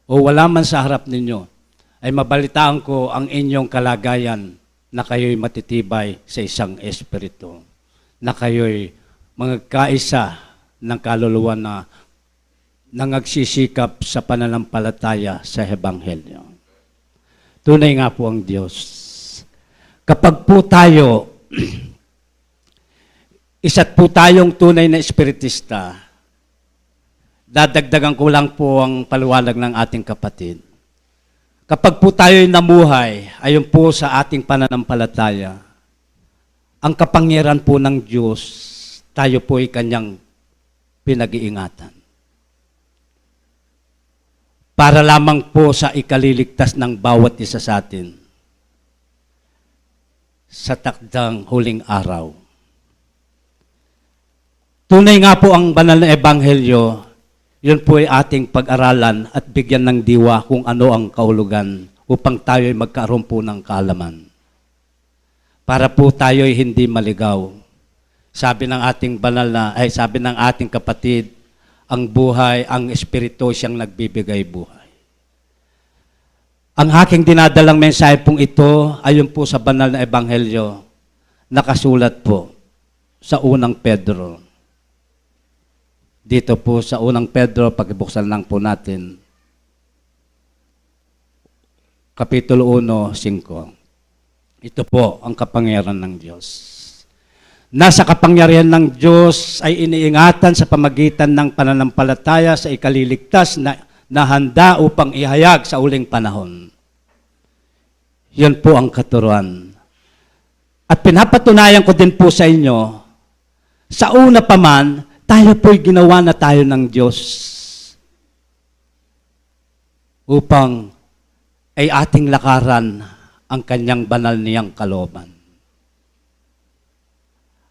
[SPEAKER 6] O wala man sa harap ninyo, ay mabalitaan ko ang inyong kalagayan na kayo'y matitibay sa isang espiritu, na kayo'y magkaisa ng kaluluwa na nangagsisikap sa pananampalataya sa Ebanghelyo. Tunay nga po ang Diyos. Kapag po tayo, isa't po tayong tunay na espiritista, dadagdagan ko lang po ang paliwanag ng ating kapatid. Kapag po tayo'y namuhay, ayon po sa ating pananampalataya, ang kapangyarihan po ng Diyos, tayo po ay kanyang pinag-iingatan. Para lamang po sa ikaliligtas ng bawat isa sa atin sa takdang huling araw. Tunay nga po ang banal na ebanghelyo, yun po ay ating pag-aralan at bigyan ng diwa kung ano ang kahulugan upang tayo ay magkaroon po ng kaalaman. Para po tayo ay hindi maligaw. Sabi ng ating sabi ng ating kapatid, ang buhay, ang espiritu siyang nagbibigay buhay. Ang aking dinadalang mensahe pong ito, ayon po sa banal na ebanghelyo, nakasulat po sa unang Pedro. Dito po sa unang Pedro, pagibuksan lang po natin. Kapitulo 1:5. Ito po ang kapangyarihan ng Diyos. Nasa kapangyarihan ng Diyos ay iniingatan sa pamagitan ng pananampalataya sa ikaliligtas na handa upang ihayag sa uling panahon. Yan po ang katuruan. At pinapatunayan ko din po sa inyo, sa una pa man, tayo po'y ginawa na tayo ng Diyos upang ay ating lakaran ang kanyang banal niyang kalooban.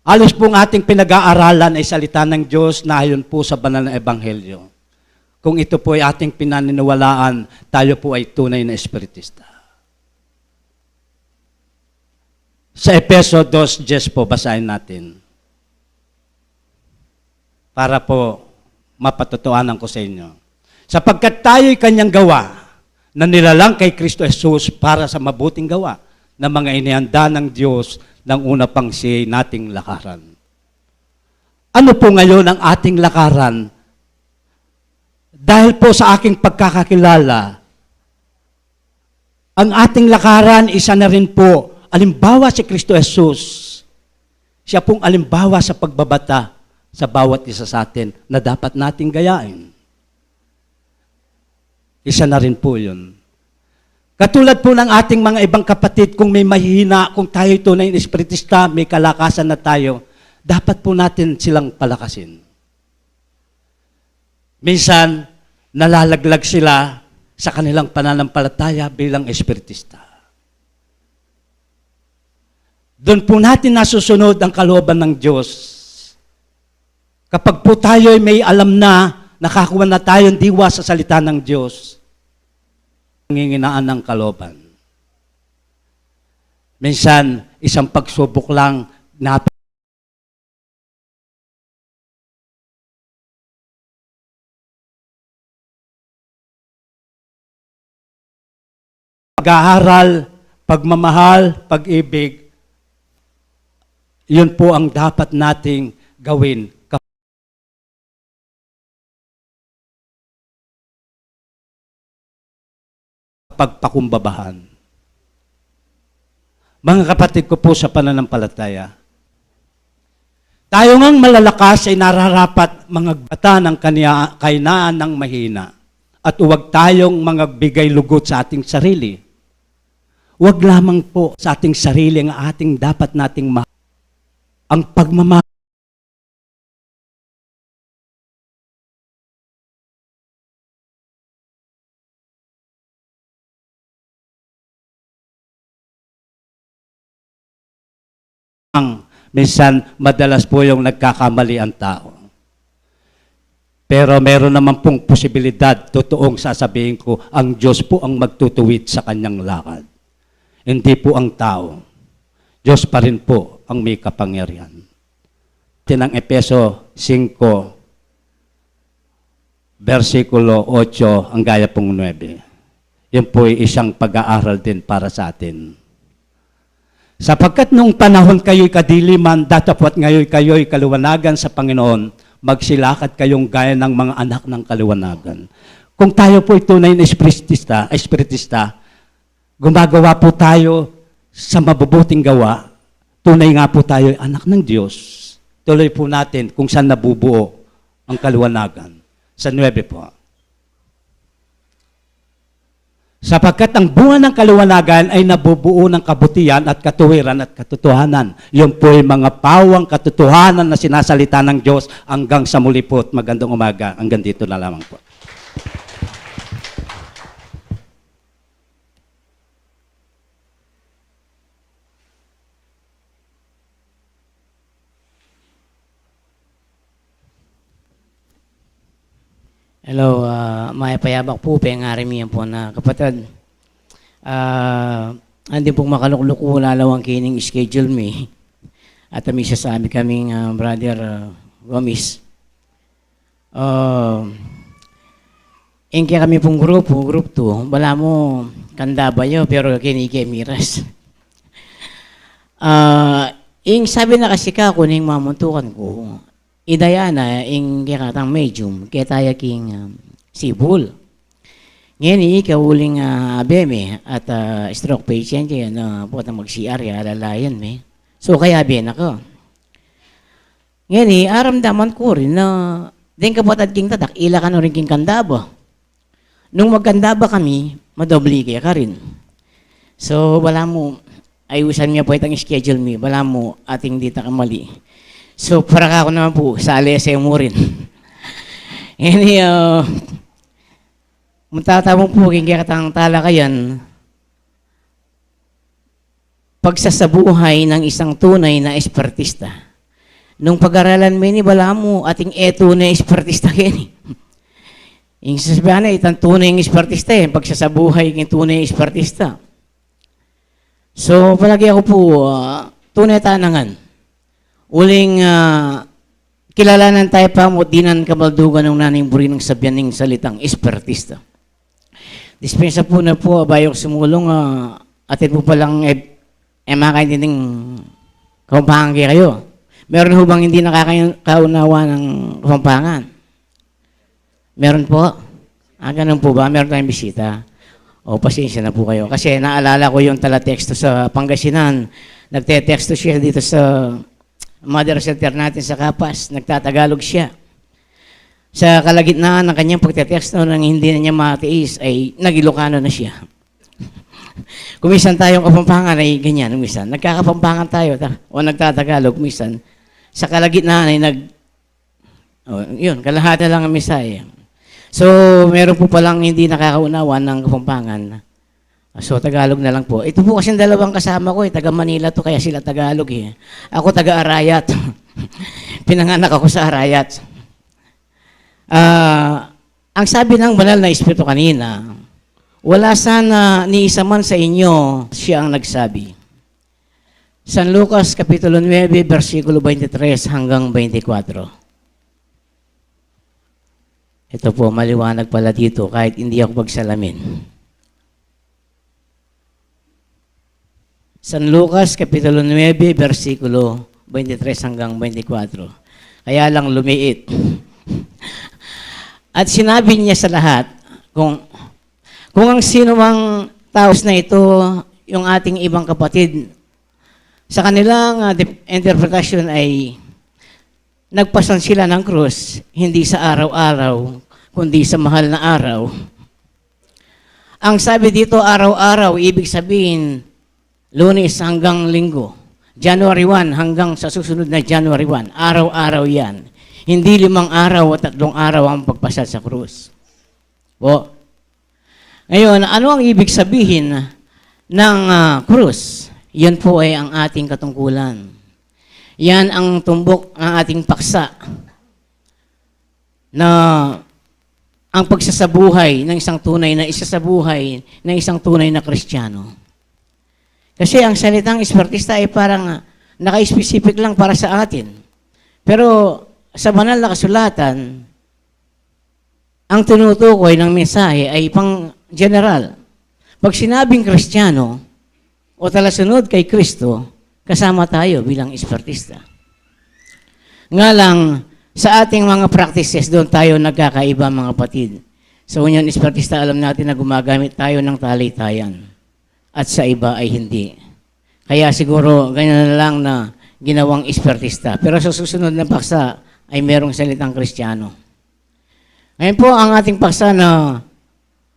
[SPEAKER 6] Alos pong ating pinag-aaralan ay salita ng Diyos na ayon po sa banal na ebanghelyo. Kung ito po ay ating pinaniniwalaan, tayo po ay tunay na espiritista. Sa Efeso 2:10 po, basahin natin. Para po mapatutuanan ko sa inyo. Sapagkat tayo'y kanyang gawa na nilalang kay Kristo Jesus para sa mabuting gawa na mga inihanda ng Diyos ng una pang siya'y nating lakaran. Ano po ngayon ang ating lakaran? Dahil po sa aking pagkakakilala, ang ating lakaran isa na rin po, alimbawa si Kristo Jesus. Siya pong alimbawa sa pagbabata sa bawat isa sa atin na dapat nating gayain. Isa na rin po yun. Katulad po ng ating mga ibang kapatid, kung may mahihina, kung tayo tunay na espiritista, may kalakasan na tayo, dapat po natin silang palakasin. Minsan, nalalaglag sila sa kanilang pananampalataya bilang espiritista. Doon po natin nasusunod ang kalooban ng Diyos. Kapag po tayo ay may alam na, nakakuha na tayong diwa sa salita ng Diyos, nanginginaan ng kalooban. Minsan, isang pagsubok lang, pag-aaral, pagmamahal, pag-ibig, yun po ang dapat nating gawin. Pagpakumbabahan. Mga kapatid ko po sa pananampalataya, tayo ngang malalakas ay nararapat mga bata ng kainaan ng mahina at huwag tayong mga bigay lugot sa ating sarili. Huwag lamang po sa ating sarili ang ating dapat nating mahal. Ang pagmamahal minsan madalas po yung nagkakamali ang tao. Pero meron naman pong posibilidad, totoong sasabihin ko, ang Diyos po ang magtutuwid sa kanyang lakad. Hindi po ang tao. Diyos pa rin po ang may kapangyarihan. Tinang Efeso 5, versikulo 8, ang gaya pong 9. Yan po ay isang pag-aaral din para sa atin. Sapagkat nung panahon kayo'y kadiliman, datapwat ngayon kayo'y kaliwanagan sa Panginoon, magsilakad kayong gaya ng mga anak ng kaliwanagan. Kung tayo po ay tunay na espiritista, gumagawa po tayo sa mabubuting gawa, tunay nga po tayo ay anak ng Diyos. Tuloy po natin kung saan nabubuo ang kaliwanagan. Sa 9 po. Sapagkat ang bunga ng kaliwanagan ay nabubuo ng kabutihan at katuwiran at katotohanan. Yun po ay mga pawang katotohanan na sinasalita ng Diyos hanggang sa muli po at magandang umaga. Hanggang dito na lamang po.
[SPEAKER 7] Hello, may payabak po, pengaramihan po na kapatid. Hindi pong makalukluko lalawang kining schedule me. At may sasabi kaming brother Gomes. Ingke kami pong group 2, wala mo kanda ba yun, pero kinike miras. Ing sabi na kasi ka, kuning mamuntukan ko, idayana ing katang medium kaya king sibul. Ngayon ikaw uling abeme at stroke patient kaya na po mag-CR ya lalayan me. So kaya ben ako. Ngayon aramdaman ko rin na din kapatid king tatak ila ka no rin king kandaba. Nung magkandaba kami, madobli kaya ka rin. So wala mo ayusan niya po itang schedule me, wala mo ating dita kamali. So, para ako naman po, sa LSM mo rin. Matatabong po, kaya katang talakayan, pagsasabuhay ng isang tunay na espiritista. Nung pag-aralan mo ni wala mo, ating tunay na espiritista yan. Yung sasabihan na, itang tunay ng espiritista yan, pagsasabuhay ng tunay na espiritista. So, palagi ako po, tunay tanangan. Uling kilalanan tayo pa mo dinan kabaldugan ng naning buri ng sabyan ng salitang espiritista. Dispensa po na po, bayok sumulong, atin po palang makaintinding kapampangan kayo. Meron ho bang hindi nakakaunawa ng kapampangan? Meron po? Ganun po ba? Meron tayong bisita? O, pasensya na po kayo. Kasi naalala ko yung talateksto sa Pangasinan. Nagte-teksto siya dito sa Mother Center natin sa Kapas, nagtatagalog siya. Sa kalagitnaan ng kanyang pagteteksto nang hindi na niya matiis, ay nag-Ilocano na siya. Kumisan tayong kapampangan ay ganyan, kumisan. Nagkakapampangan tayo, o nagtatagalog, kumisan. Sa kalagitnaan ay yun, kalahati lang ang misay. So, meron po palang hindi nakakaunawa ng Kapampangan. So, Tagalog na lang po. Ito po kasi dalawang kasama ko, taga Manila to, kaya sila Tagalog eh. Ako taga Arayat. Pinanganak ako sa Arayat. Ang sabi ng banal na Espiritu kanina, wala sana ni isa man sa inyo, siya ang nagsabi. San Lucas, Kapitulo 9, versikulo 23 hanggang 24. Ito po, maliwanag pala dito kahit hindi ako pagsalamin. San Lucas, Kapitulo 9, versikulo 23 hanggang 24. Kaya lang lumiit. At sinabi niya sa lahat, kung ang sino mang taos na ito, yung ating ibang kapatid, sa kanilang interpretasyon ay nagpasan sila ng krus, hindi sa araw-araw, kundi sa mahal na araw. Ang sabi dito, araw-araw, ibig sabihin, Lunes hanggang Linggo. January 1 hanggang sa susunod na January 1. Araw-araw yan. Hindi 5 araw at 3 araw ang pagpasa sa krus. Po. Ngayon, ano ang ibig sabihin ng krus? Yan po ay ang ating katungkulan. Yan ang tumbok ng ating paksa na ang pagsasabuhay ng isang tunay na isasabuhay ng isang tunay na Kristiyano. Kasi ang salitang Espiritista ay parang naka-specific lang para sa atin. Pero sa banal na kasulatan, ang tinutukoy ng mensahe ay pang general. Pag sinabing Kristiyano o talasunod kay Kristo, kasama tayo bilang Espiritista. Nga lang, sa ating mga practices, doon tayo nagkakaiba mga kapatid. Sa Union Espiritista, alam natin na gumagamit tayo ng talitayan. At sa iba ay hindi. Kaya siguro, ganyan na lang na ginawang Espiritista. Pero sa susunod na paksa, ay merong salitang Kristiyano. Ngayon po, ang ating paksa na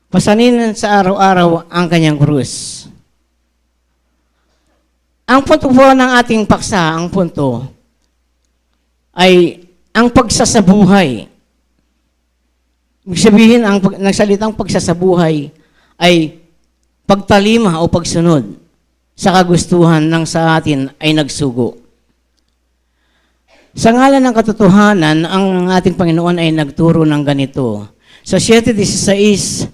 [SPEAKER 7] pasanin sa araw-araw ang kanyang krus. Ang punto po ng ating paksa, ang punto, ay ang pagsasabuhay. Ibig sabihin, ang nagsalitang pagsasabuhay ay pagtalima o pagsunod sa kagustuhan ng sa atin ay nagsugo. Sa ngalan ng katotohanan, ang ating Panginoon ay nagturo ng ganito. Sa 7:16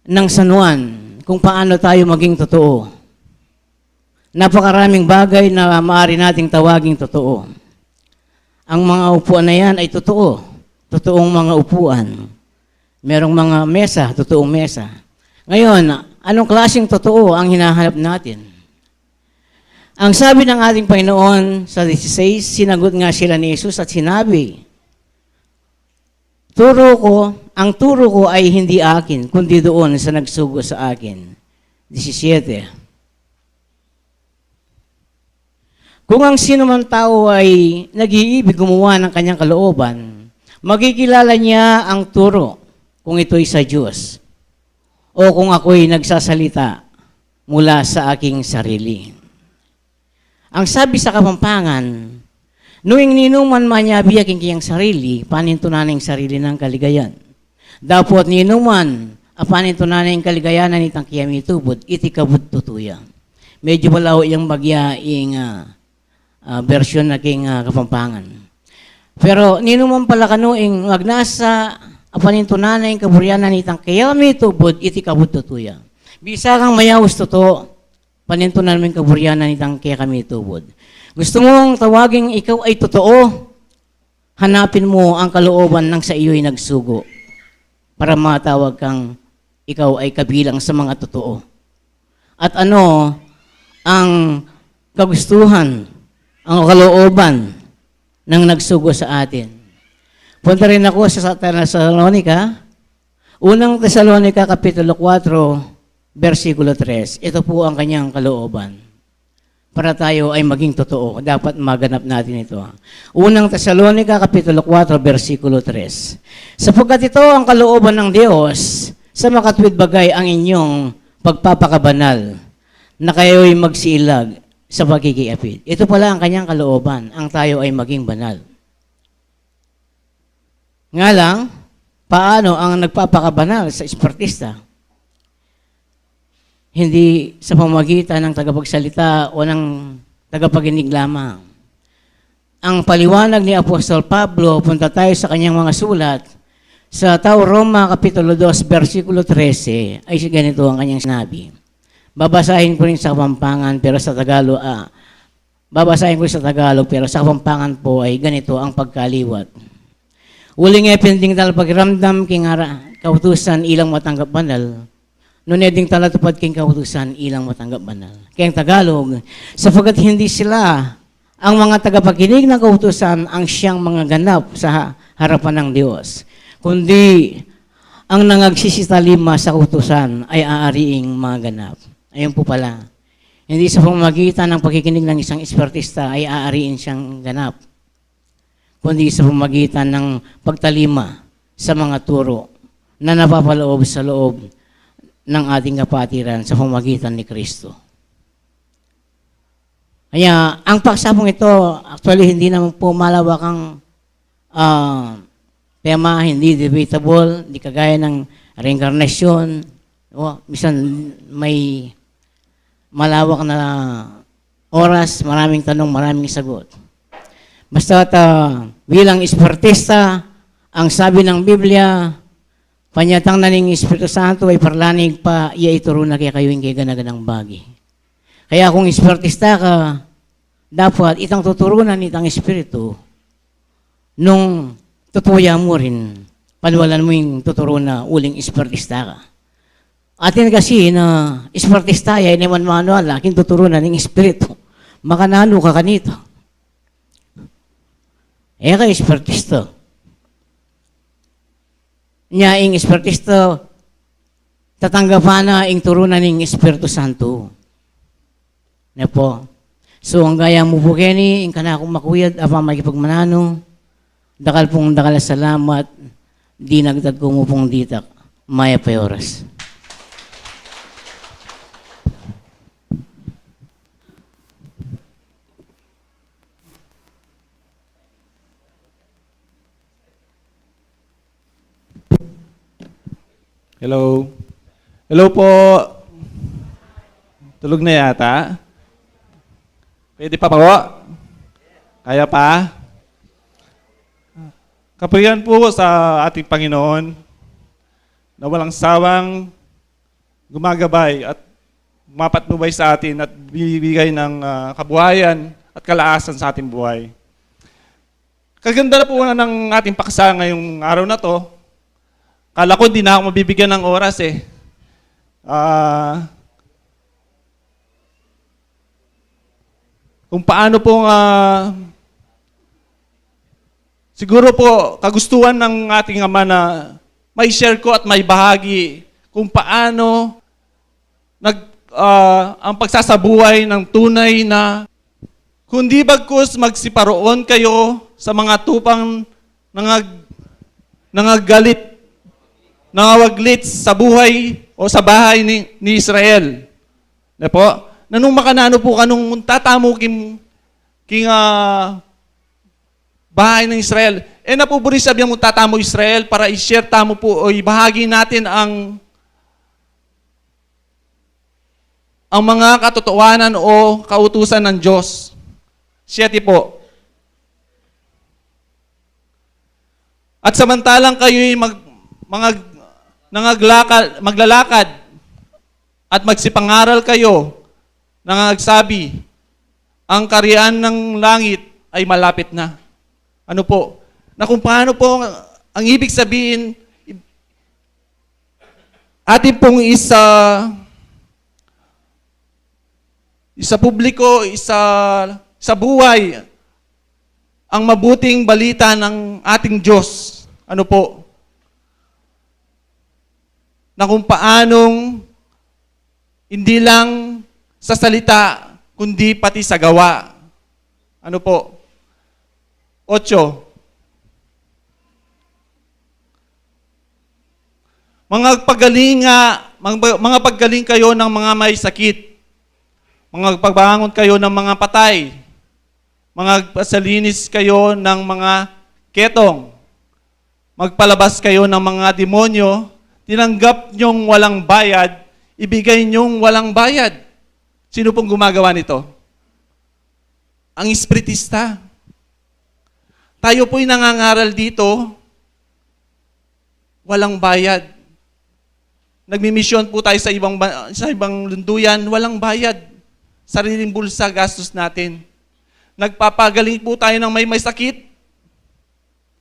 [SPEAKER 7] ng San Juan, kung paano tayo maging totoo. Napakaraming bagay na maaari nating tawaging totoo. Ang mga upuan na yan ay totoo. Totoong mga upuan. Merong mga mesa, totoong mesa. Ngayon, anong klaseng totoo ang hinahanap natin? Ang sabi ng ating Panginoon sa 16, sinagot nga sila ni Jesus at sinabi, ang turo ko ay hindi akin, kundi doon sa nagsugo sa akin. 17. Kung ang sino man tao ay nag-iibig gumawa ng kanyang kalooban, magkikilala niya ang turo kung ito'y sa Diyos o kung ako'y nagsasalita mula sa aking sarili. Ang sabi sa Kapampangan, nuing ninuman man niya biyaking kiyang sarili, panintunaning sarili ng kaligayan. Dapot ninuman, panintunaning kaligayanan itang kiyamitubod, itikabud tutuya. Medyo malaw yung bagyaing version na king Kapampangan. Pero ninuman pala kanuing magnasa panintunaning kaburyanan itang kiyamitubod, itikabud tutuya. Bisa kang mayawis totoo, panintunan mo yung kaburyanan itang kaya kami tubod. Gusto mong tawaging ikaw ay totoo, hanapin mo ang kalooban ng sa iyo'y nagsugo para matawag kang ikaw ay kabilang sa mga totoo. At ano ang kagustuhan, ang kalooban ng nagsugo sa atin. Punta rin ako sa Thessalonica, unang Thessalonica, Kapitulo 4, versikulo 3. Ito po ang kanyang kalooban. Para tayo ay maging totoo, dapat maganap natin ito. Unang Thessalonica, Kapitulo 4, versikulo 3. Sapagkat ito ang kalooban ng Diyos, sa makatwid bagay ang inyong pagpapakabanal, na kayo'y magsiilag sa pagkikiapid. Ito pala ang kanyang kalooban, ang tayo ay maging banal. Nga lang, paano ang nagpapakabanal sa espiritista? Hindi sa pamamagitan ng tagapagsalita o ng tagapaginig lamang. Ang paliwanag ni Apostol Pablo, punta tayo sa kanyang mga sulat, sa Tao Roma Kapitulo 2, versikulo 13, ay ganito ang kanyang sinabi. Babasahin ko rin sa Kapampangan, pero sa Tagalog, pero sa Kapampangan po ay ganito ang pagkaliwat. Uling epending tal pagramdam king kautusan ilang matanggap banal, nuneding talatupad king kautusan ilang matanggap banal. Kaya Tagalog, sapagat hindi sila ang mga tagapakinig ng kautusan ang siyang mga ganap sa harapan ng Diyos, kundi ang nangagsisitalima sa kautusan ay aariing mga ganap. Ayun po pala. Hindi sa pamamagitan ng pakikinig ng isang espiritista ay aariin siyang ganap, kundi sa pamamagitan ng pagtalima sa mga turo na napapaloob sa loob ng ating kapatiran sa pamamagitan ni Kristo. Kaya, ang paksapong ito, actually, hindi naman po malawak ang tema, hindi debatable, hindi kagaya ng reincarnation. Minsan may malawak na oras, maraming tanong, maraming sagot. Basta bilang espiritista, ang sabi ng Biblia, panyatang naning Espiritu Santo ay parlanig pa, iya ituro na kaya kayo yung ganaganang bagi. Kaya kung espiritista ka, dapat itang tuturunan itang Espiritu, nung tutuya mo rin, panwalan mo yung tuturo na uling espiritista ka. Atin kasi na espiritista ay naman manual, akin tuturunan ng Espiritu. Makanano ka kanito. Ka espiritista. Ing espiritista, tatanggapan na ing turunan ng Espiritu Santo. Na po. So, ang gaya mo po kini, ing kana akong makuyad, apa makipagmanano, dakal pong dakal salamat, di nagtag ko mo pong ditak, maya pa oras.
[SPEAKER 8] Hello. Hello po. Tulog na yata? Pwede pa po? Kaya pa? Kapurihan po sa ating Panginoon na walang sawang gumagabay at mapatnubay sa atin at bibigay ng kabuhayan at kalaasan sa ating buhay. Kaganda na po ng ating paksa ngayong araw na to. Kala ko hindi na ako mabibigyan ng oras eh. Kung paano pong siguro po kagustuhan ng ating Ama na may share ko at may bahagi kung paano ang pagsasabuhay ng tunay na kundi bagkus magsiparoon kayo sa mga tupang nangagalit, nangawaglit sa buhay o sa bahay ni Israel. Na po? Nanong makanano po kanong tatamo king bahay ng Israel. Napuburi sabi mo tatamo Israel para i-share tamo po o ibahagi natin ang mga katotohanan o kautusan ng Diyos. 7 po. At samantalang kayo'y maglalakad at magsipangaral kayo, nangagsabi, ang kariyan ng langit ay malapit na. Ano po? Na kung paano po ang ibig sabihin, atin pong isa publiko, sa buhay, ang mabuting balita ng ating Diyos. Ano po? Na kung paanong hindi lang sa salita, kundi pati sa gawa. Ano po? 8. Mga paggaling kayo ng mga may sakit. Mga pagbangon kayo ng mga patay. Mga pasalinis kayo ng mga ketong. magpalabas kayo ng mga demonyo, tinanggap nyong walang bayad, ibigay nyong walang bayad. Sino pong gumagawa nito? Ang espiritista. Tayo po'y nangangaral dito, walang bayad. Nagmimisyon po tayo sa ibang lunduyan, walang bayad. Sariling bulsa, gastos natin. Nagpapagaling po tayo ng may sakit.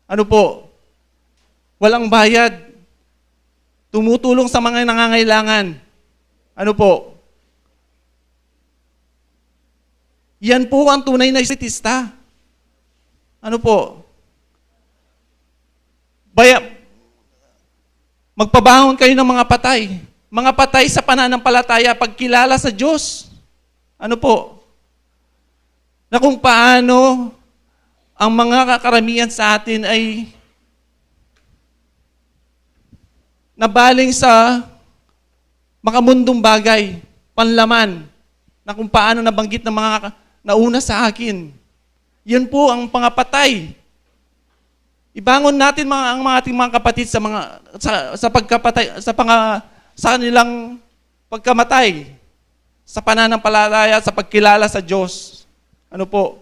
[SPEAKER 8] Ano po? Walang bayad. Tumutulong sa mga nangangailangan. Ano po? Yan po ang tunay na espiritista. Ano po? Magpabahon kayo ng mga patay. Mga patay sa pananampalataya, pagkilala sa Diyos. Ano po? Na kung paano ang mga kakaramihan sa atin ay nabaling sa makamundong bagay, panlaman, na kung paano nabanggit ng mga nauna sa akin. Yan po ang pangapatay. Ibangon natin ang mga ating mga kapatid sa pagkapatay, sa kanilang pagkamatay, sa pananampalataya, sa pagkilala sa Diyos. Ano po?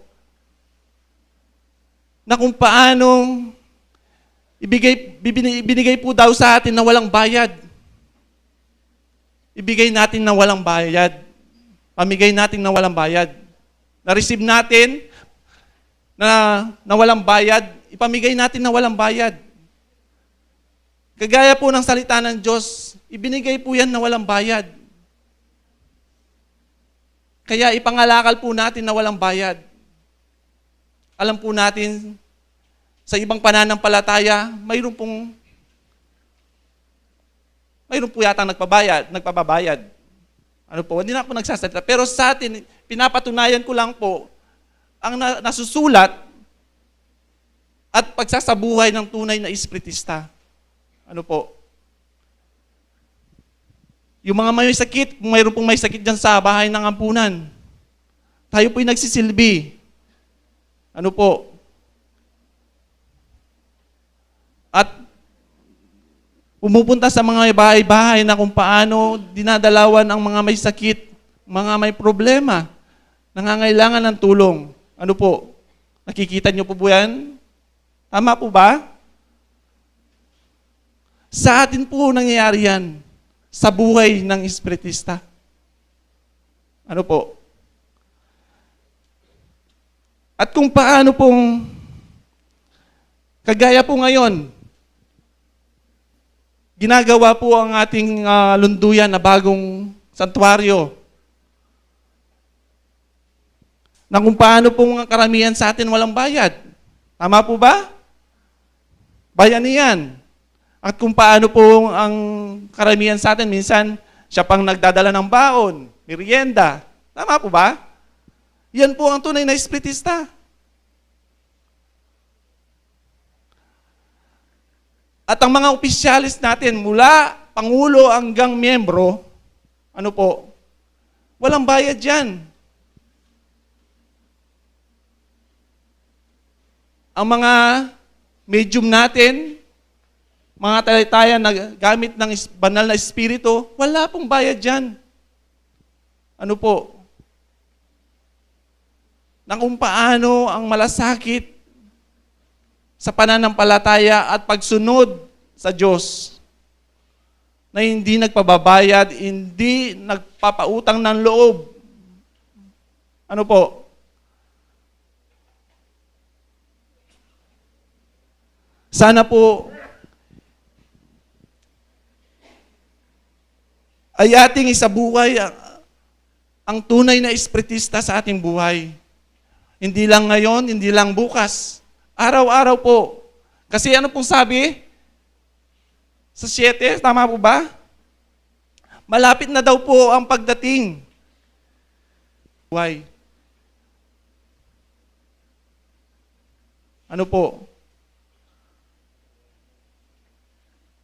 [SPEAKER 8] Na kung paano ibinigay po daw sa atin na walang bayad. Ibigay natin na walang bayad. Pamigay natin na walang bayad. Na-receive natin na walang bayad, ipamigay natin na walang bayad. Kagaya po ng salita ng Diyos, ibinigay po yan na walang bayad. Kaya ipangalakal po natin na walang bayad. Alam po natin, sa ibang pananampalataya, mayroon po yata nagpapabayad. Ano po, hindi na ako nagsasalita. Pero sa atin, pinapatunayan ko lang po, ang nasusulat at pagsasabuhay ng tunay na espiritista. Ano po? Yung mga may sakit, kung mayroon pong may sakit dyan sa bahay ng ampunan, tayo po'y nagsisilbi. Ano po? At pumupunta sa mga bahay-bahay na kung paano dinadalawan ang mga may sakit, mga may problema, nangangailangan ng tulong. Ano po? Nakikita niyo po yan? Tama po ba? Sa atin po nangyayari yan sa buhay ng espiritista. Ano po? At kung paano pong kagaya po ngayon, ginagawa po ang ating lunduyan na bagong santuaryo. Na kung paano pong ang karamihan sa atin walang bayad. Tama po ba? Bayani yan. At kung paano po ang karamihan sa atin, minsan siya pang nagdadala ng baon, merienda. Tama po ba? Yan po ang tunay na espiritista. At ang mga opisyalis natin, mula Pangulo hanggang miyembro, ano po, walang bayad yan. Ang mga medium natin, mga talitayan na gamit ng banal na espiritu, wala pong bayad dyan. Ano po? Na kung paano ang malasakit sa pananampalataya at pagsunod sa Diyos na hindi nagpababayad, hindi nagpapautang ng loob. Ano po? Sana po ay ating isabuhay ang tunay na espiritista sa ating buhay. Hindi lang ngayon, hindi lang bukas. Araw-araw po. Kasi ano pong sabi? Sa 7, tama po ba? Malapit na daw po ang pagdating. Why? Ano po?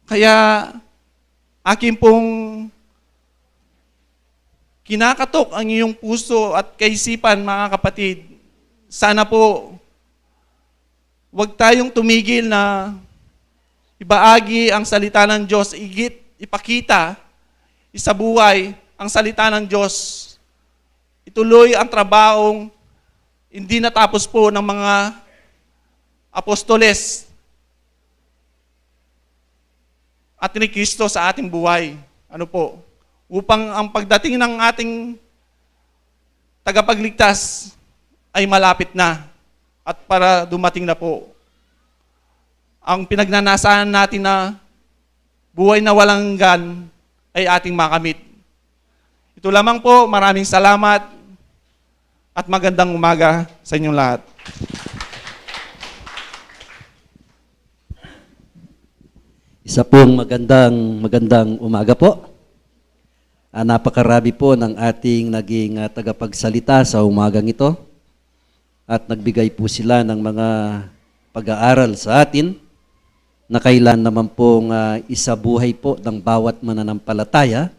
[SPEAKER 8] Kaya, akin pong kinakatok ang iyong puso at kaisipan, mga kapatid. Sana po, huwag tayong tumigil na ibaagi ang salita ng Diyos, ipakita, isabuhay ang salita ng Diyos. Ituloy ang trabahong hindi natapos po ng mga apostoles at ni Kristo sa ating buhay. Ano po? Upang ang pagdating ng ating tagapagligtas ay malapit na at para dumating na po. Ang pinagnanasahan natin na buhay na walang hanggan ay ating makamit. Ito lamang po, maraming salamat at magandang umaga sa inyong lahat.
[SPEAKER 6] Isa pong magandang umaga po. Napakarami po ng ating naging tagapagsalita sa umagang ito at nagbigay po sila ng mga pag-aaral sa atin na kailan naman pong isabuhay po ng bawat mananampalataya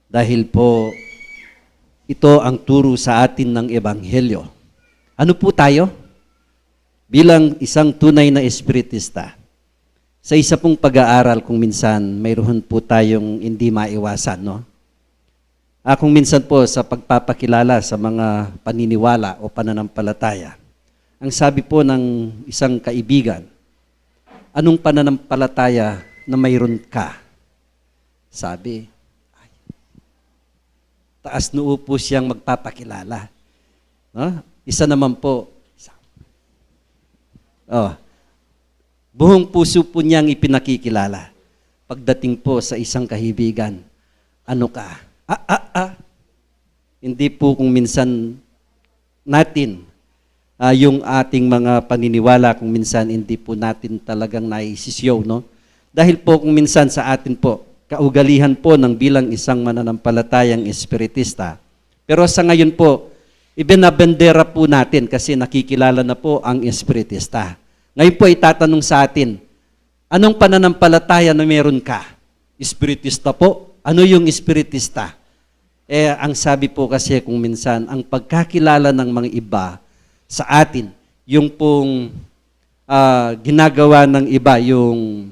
[SPEAKER 6] dahil po ito ang turo sa atin ng Ebanghelyo. Ano po tayo? Bilang isang tunay na espiritista, sa isa pong pag-aaral kung minsan mayroon po tayong hindi maiwasan, no? Kung minsan po sa pagpapakilala sa mga paniniwala o pananampalataya, ang sabi po ng isang kaibigan, anong pananampalataya na mayroon ka? Sabi, taas noo po siyang magpapakilala. No? Isa naman po, buong puso po niyang ipinakikilala. Pagdating po sa isang kahibigan, ano ka? Hindi po kung minsan natin, yung ating mga paniniwala, kung minsan hindi po natin talagang naisisyaw, no? Dahil po kung minsan sa atin po, kaugalihan po ng bilang isang mananampalatayang espiritista. Pero sa ngayon po, ibinabendera po natin kasi nakikilala na po ang espiritista. Ngayon po itatanong sa atin, anong pananampalataya na meron ka? Espiritista po? Ano yung espiritista? Ang sabi po kasi kung minsan, ang pagkakilala ng mga iba sa atin, yung pong ginagawa ng iba, yung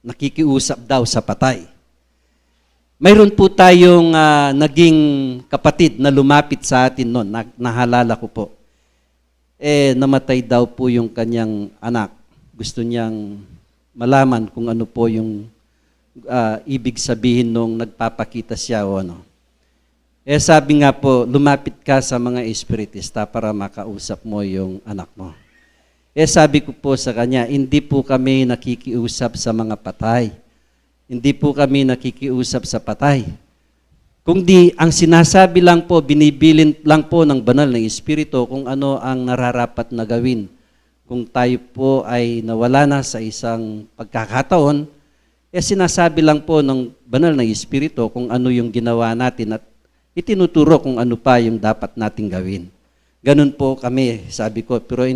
[SPEAKER 6] nakikiusap daw sa patay. Mayroon po tayong naging kapatid na lumapit sa atin noon, nahalala ko po. Namatay daw po yung kanyang anak. Gusto niyang malaman kung ano po yung ibig sabihin nung nagpapakita siya o ano. Sabi nga po, lumapit ka sa mga espiritista para makausap mo yung anak mo. Sabi ko po sa kanya, hindi po kami nakikiusap sa mga patay. Hindi po kami nakikiusap sa patay. Kundi ang sinasabi lang po, binibilin lang po ng banal na espiritu kung ano ang nararapat na gawin. Kung tayo po ay nawala na sa isang pagkakataon, sinasabi lang po ng banal na espiritu kung ano yung ginawa natin at itinuturo kung ano pa yung dapat nating gawin. Ganun po kami, sabi ko, pero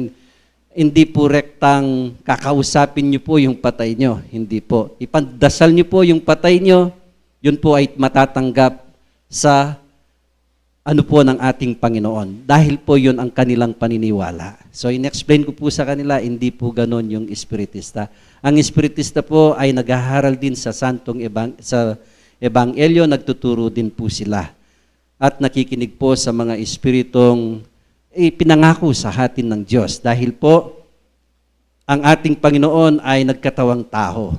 [SPEAKER 6] hindi po rektang kakausapin niyo po yung patay niyo. Hindi po. Ipandasal niyo po yung patay niyo, yun po ay matatanggap sa ano po ng ating Panginoon. Dahil po yun ang kanilang paniniwala. So in-explain ko po sa kanila, hindi po ganon yung espiritista. Ang espiritista po ay naghaharal din sa sa Ebanghelyo, nagtuturo din po sila. At nakikinig po sa mga espiritong pinangako sa atin ng Diyos. Dahil po, ang ating Panginoon ay nagkatawang tao.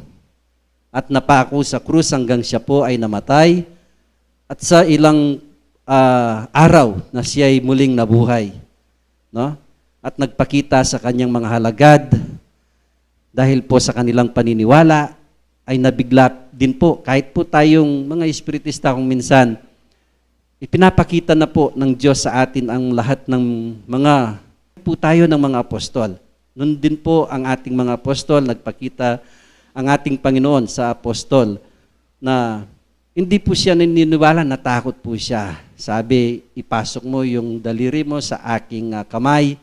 [SPEAKER 6] At napako sa krus hanggang siya po ay namatay. At sa ilang araw na siya ay muling nabuhay. No? At nagpakita sa kanyang mga halagad. Dahil po sa kanilang paniniwala, ay nabigla din po. Kahit po tayong mga espiritista kung minsan, ipinapakita na po ng Diyos sa atin ang lahat ng mga po tayo ng mga apostol. Noon din po ang ating mga apostol, nagpakita ang ating Panginoon sa apostol na hindi po siya naniniwala, natakot po siya. Sabi, ipasok mo yung daliri mo sa aking kamay.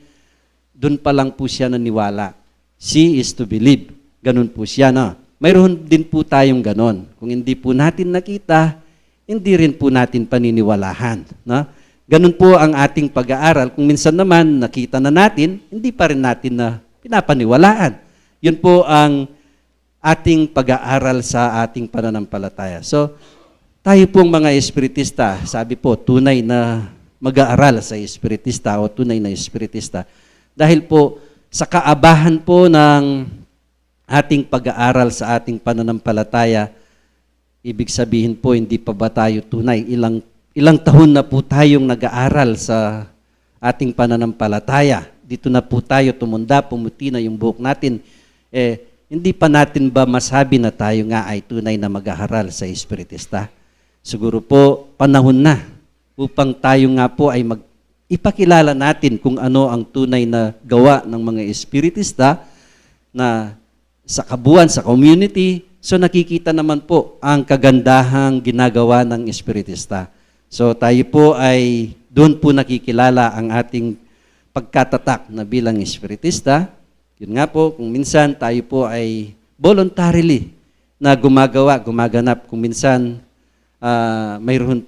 [SPEAKER 6] Doon pa lang po siya naniwala. See is to believe. Ganun po siya, no? Mayroon din po tayong ganon. Kung hindi po natin nakita, hindi rin po natin paniniwalahan. No? Ganun po ang ating pag-aaral. Kung minsan naman nakita na natin, hindi pa rin natin na pinapaniwalaan.
[SPEAKER 9] Yun po ang ating pag-aaral sa ating pananampalataya. So, tayo pong mga espiritista, sabi po, tunay na mag-aaral sa espiritista o tunay na espiritista. Dahil po, sa kaabahan po ng ating pag-aaral sa ating pananampalataya, ibig sabihin po, hindi pa ba tayo tunay? Ilang taon na po tayong nag-aaral sa ating pananampalataya. Dito na po tayo tumunda, pumuti na yung buhok natin. Hindi pa natin ba masabi na tayo nga ay tunay na mag-aaral sa espiritista? Siguro po, panahon na upang tayo nga po ay ipakilala natin kung ano ang tunay na gawa ng mga espiritista na sa kabuuan, sa community. So nakikita naman po ang kagandahang ginagawa ng espiritista. So tayo po ay doon po nakikilala ang ating pagkatatak na bilang espiritista. Yun nga po, kung minsan tayo po ay voluntarily na gumaganap. Kung minsan mayroon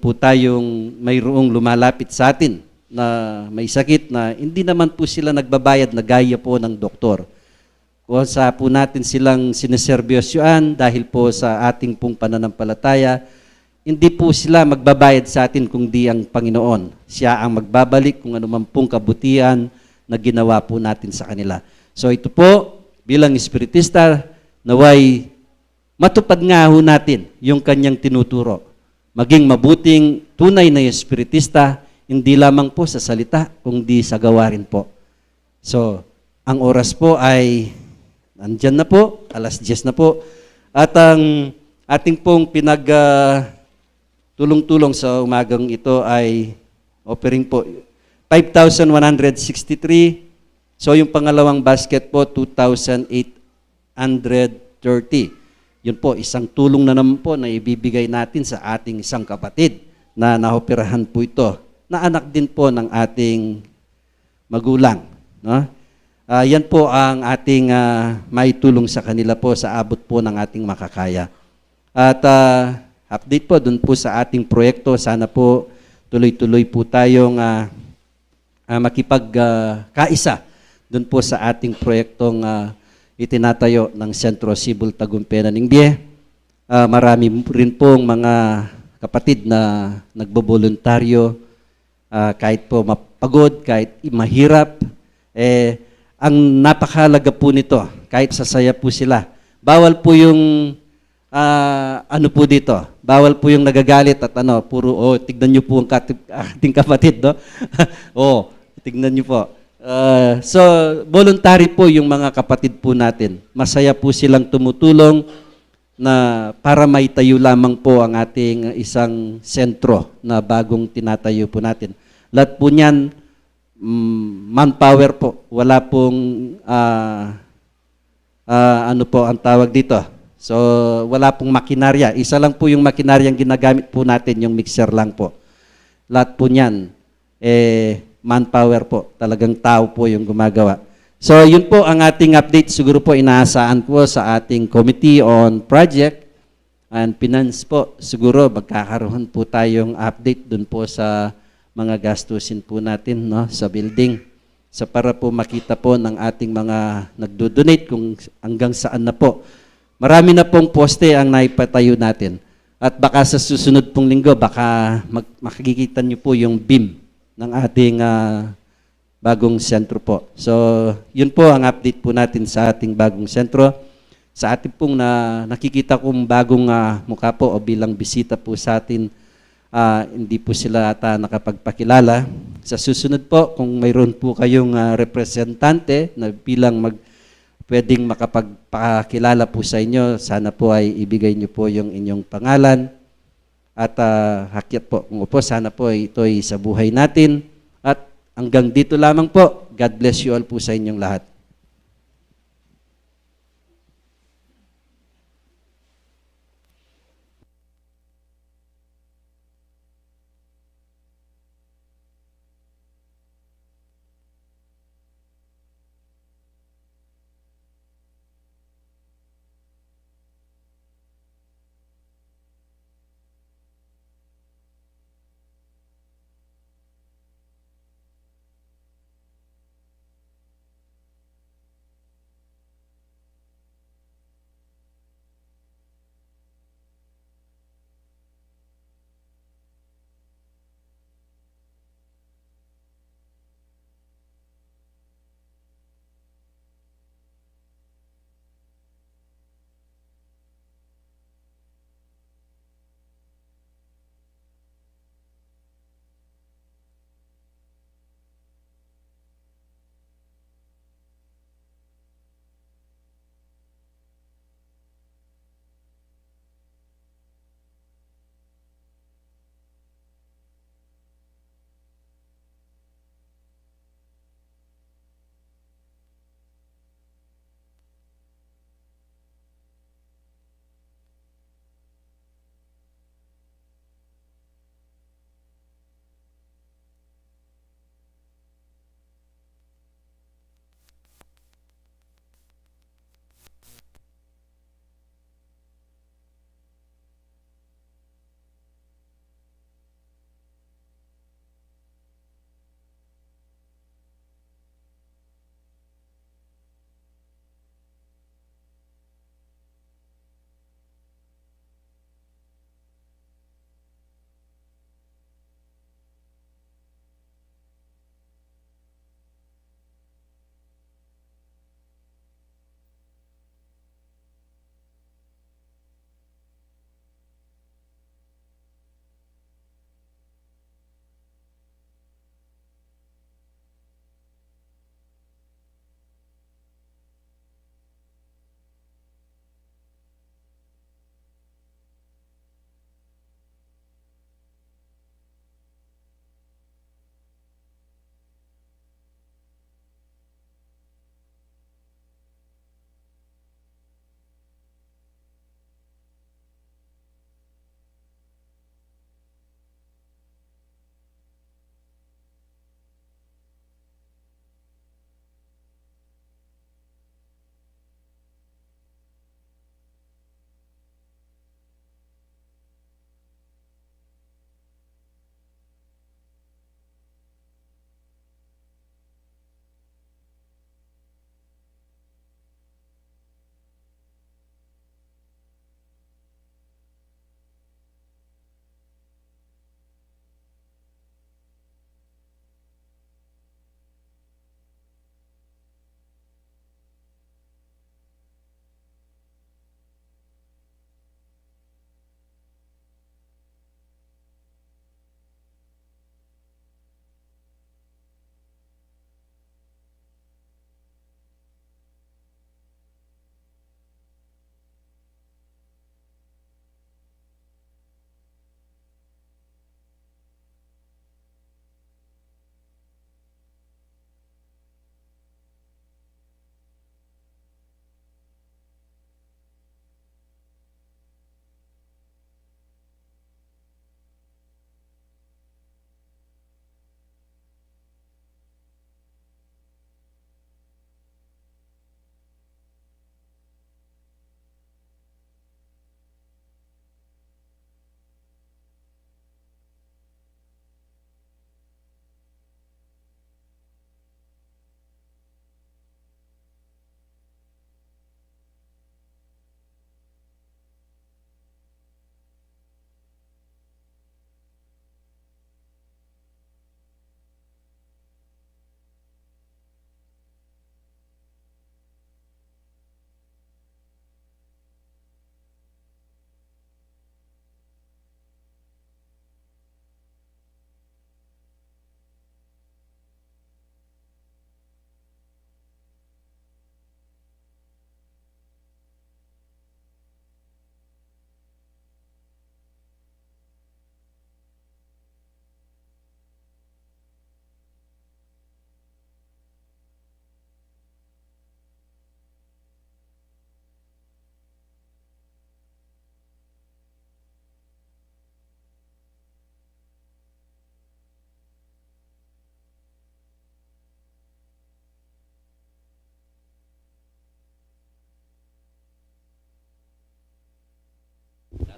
[SPEAKER 9] lumalapit sa atin na may sakit na hindi naman po sila nagbabayad na gaya po ng doktor. Kung sa po natin silang sineserbyosyuan dahil po sa ating pong pananampalataya, hindi po sila magbabayad sa atin kung di ang Panginoon. Siya ang magbabalik kung ano man pong kabutihan na ginawa po natin sa kanila. So ito po, bilang espiritista, naway matupad nga ho natin yung kanyang tinuturo. Maging mabuting tunay na espiritista, hindi lamang po sa salita, kundi sa gawa rin po. So, ang oras po ay nandyan na po, 10:00 na po. At ang ating pong tulong-tulong sa umagang ito ay offering po 5,163. So yung pangalawang basket po, 2,830. Yun po, isang tulong na naman po na ibibigay natin sa ating isang kapatid na naoperahan po ito, na anak din po ng ating magulang. No? Yan po ang ating maitulong sa kanila po sa abot po ng ating makakaya. At update po dun po sa ating proyekto. Sana po tuloy-tuloy po tayong makipagkaisa dun po sa ating proyektong itinatayo ng Sentro Civil Tagumpena Ningbie. Marami rin pong mga kapatid na nagboboluntaryo, kahit po mapagod, kahit mahirap. Ang napakahalaga po nito, kahit sasaya po sila. Bawal po yung ano po dito, bawal po yung nagagalit at puro, tignan nyo po ang ating kapatid, no? Tignan nyo po. So, voluntary po yung mga kapatid po natin. Masaya po silang tumutulong na para maitayo lamang po ang ating isang sentro na bagong tinatayo po natin. Lahat po niyan, manpower po. Wala pong, ano po ang tawag dito. So, wala pong makinarya. Isa lang po yung makinaryang ginagamit po natin, yung mixer lang po. Lahat po niyan, manpower po. Talagang tao po yung gumagawa. So, yun po ang ating update. Siguro po inaasahan po sa ating Committee on Project and Finance po. Siguro magkakaroon po tayong update dun po sa mga gastusin po natin, no, sa building. So, para po makita po ng ating mga nagdo-donate kung hanggang saan na po. Marami na pong poste ang naipatayo natin. At baka sa susunod pong linggo, baka makikita niyo po yung beam ng ating bagong sentro po. So, yun po ang update po natin sa ating bagong sentro. Sa ating pong nakikita kong bagong mukha po o bilang bisita po sa atin, hindi po sila ata nakapagpakilala. Sa susunod po, kung mayroon po kayong representante na bilang pwedeng makapagpakilala po sa inyo, sana po ay ibigay niyo po yung inyong pangalan at hakyat po. Kung po, sana po ito ay sa buhay natin. At hanggang dito lamang po. God bless you all po sa inyong lahat.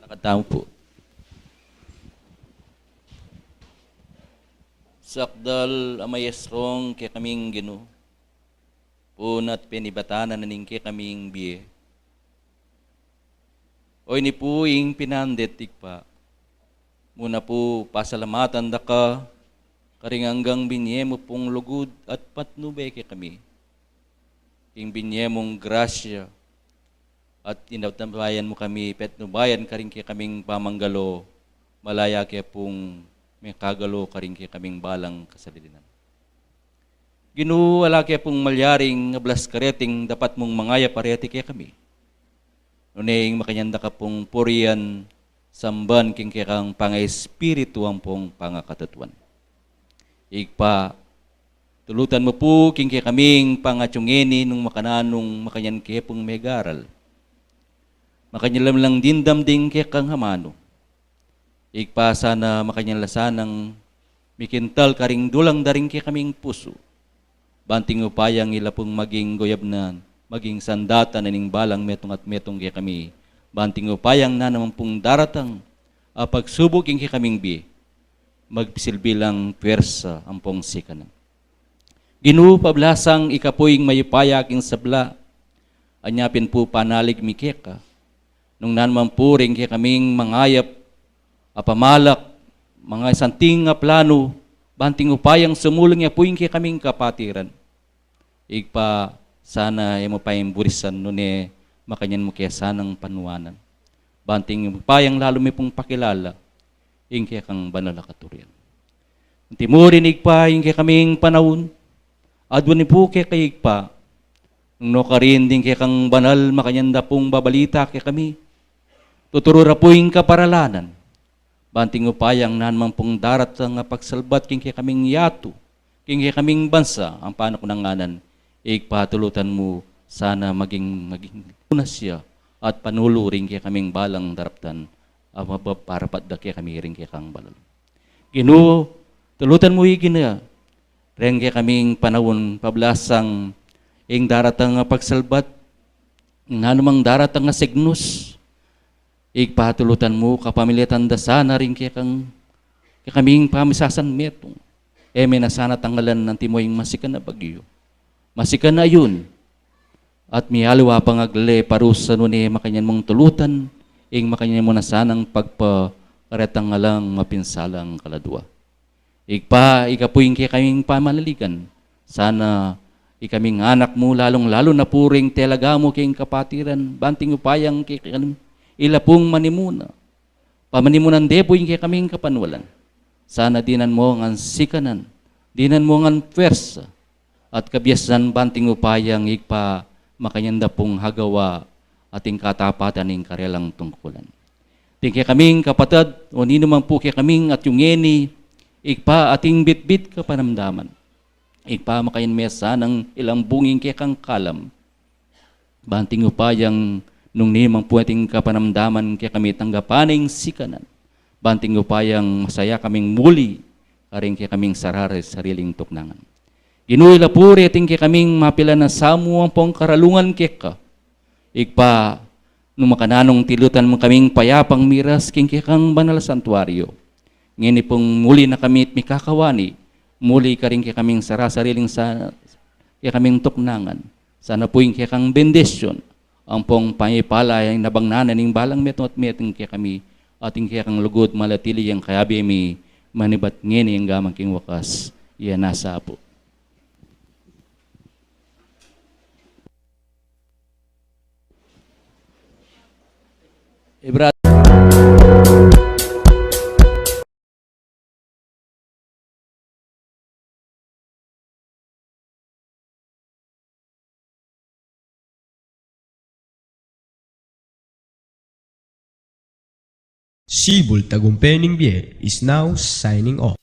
[SPEAKER 10] Nakatao po. Sakdal amayesrong kay kaming Ginoo. Punat penibatanan naning kay kaming biye. Oy ni po ing pinandetik pa. Muna po pasalamatan da ka karinganggang binye mo pong lugod at patnubay kay kami. Ing binye mong grasya at inatabayan mo kami, petnubayan ka rin kay kaming pamanggalo, malaya kay pong may kagalo ka rin kay kaming balang kasalidinan. Ginoo, wala kay pong malyaring ablas kareting dapat mong mangaya pareti kay kami. Nuneng makanyanda ka pong purian samban king kay kang panga-espiritu ang pong pangakatatuan. Igpa, tulutan mo po king kay kaming pangatyungeni nung makananong makanyan kay pong megaral. Makanyalam lang din damding kay kang hamano. Igpa sana makanyan lasanang mikintal karing dulang daring kay kaming puso. Banting upayang ila pong maging goyabnan, maging sandata na ning balang metong at metong kay kami. Banting upayang na naman pong daratang pagsubok kay kaming bi. Magpisilbilang pwersa ang pong sikanan. Ginoo pablasang ikapoying mayupaya aking sabla. Anyapin po panalig mikeka. Nung naman po rin kay kaming mangayap, apamalak, mga santing nga plano, banting upayang sumulong niya po yung kay kaming kapatiran. Igpa, sana mo pa yung burisan nun makanyan mo kaya sanang panuwanan. Banting upayang lalo may pong pakilala, yung kaya kang banal na katurian. Timurin igpa yung kay kaming panahon, adwan ni po kay igpa, nung no karin din kay kang banal makanyanda pong babalita kay kami, tuturura po yung kaparalanan. Banting upayang nanmang pong darat nga pagsalbat king kay kaming yato, king kay kaming bansa, ang paano ko nanganan, igpatulutan mo sana maging unas siya at panuluring kay kaming balang daraptan, mapaparapat da kay kami rin kay kang balal. Ginoo, tulutan mo igina, rin kay kaming panahon pablasang ing daratang nga pagsalbat, nanumang daratang nga signus, igpatulutan mo kapamilitan da sana rin kay kaming pamisasan metong. May nasana tanggalan ng timoying masikan na bagyo. Masikan na yun. At miyalawa pangagle parusa nun makanyan mong tulutan, ing makanyan mo na sanang pagparetang ngalang mapinsalang kaladwa. Ikapuing kay kaming pamalaligan. Sana ikaming anak mo lalong-lalo na puring telaga mo kayong kapatiran, banting upayang kay ila pong manimuna. Pamanimunan depo yung kay kaming kapanwalan. Sana dinan mo ang sikanan, dinan mo ang pwersa, at kabiyasan banting upayang igpa makanyanda pong hagawa ating katapatan ng karelang tungkulan. Ting kay kaming kapatid, o nino man po kay kaming at yung eni, igpa ating bitbit kapanamdaman. Igpa makayan mesa ng ilang bunging kay kang kalam. Banting upayang nung nimang puweting kapanamdaman kaya kami tanggapaning sikanan. Banting upayang masaya kaming muli, karing kaya kaming sarares sariling tuknangan. Ginoo lapuri ating kaya kaming mapila na samu ang pong karalungan kaya ka. Igpa, nung makananong tilutan mo kaming payapang miras king kaya kang banal santuario. Ngini pong muli na kami at mikakawani, muli karing kaya kaming sarasariling kaya kaming tuknangan. Sana po yung kaya kang bendisyon, ang pong pangipala yung nabangnanan ng balang meto at meting kaya kami ating kaya kang lugod malatili yung kayabi mi manibat ngini yung gamang king wakas iya nasa po. Ibra
[SPEAKER 11] Sibul Tagumpay Bie is now signing off.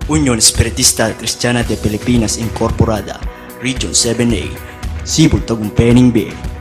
[SPEAKER 12] Unión Espiritista Cristiana de Pilipinas Incorporada, Region 7A, Sibul Tagumpay Bie.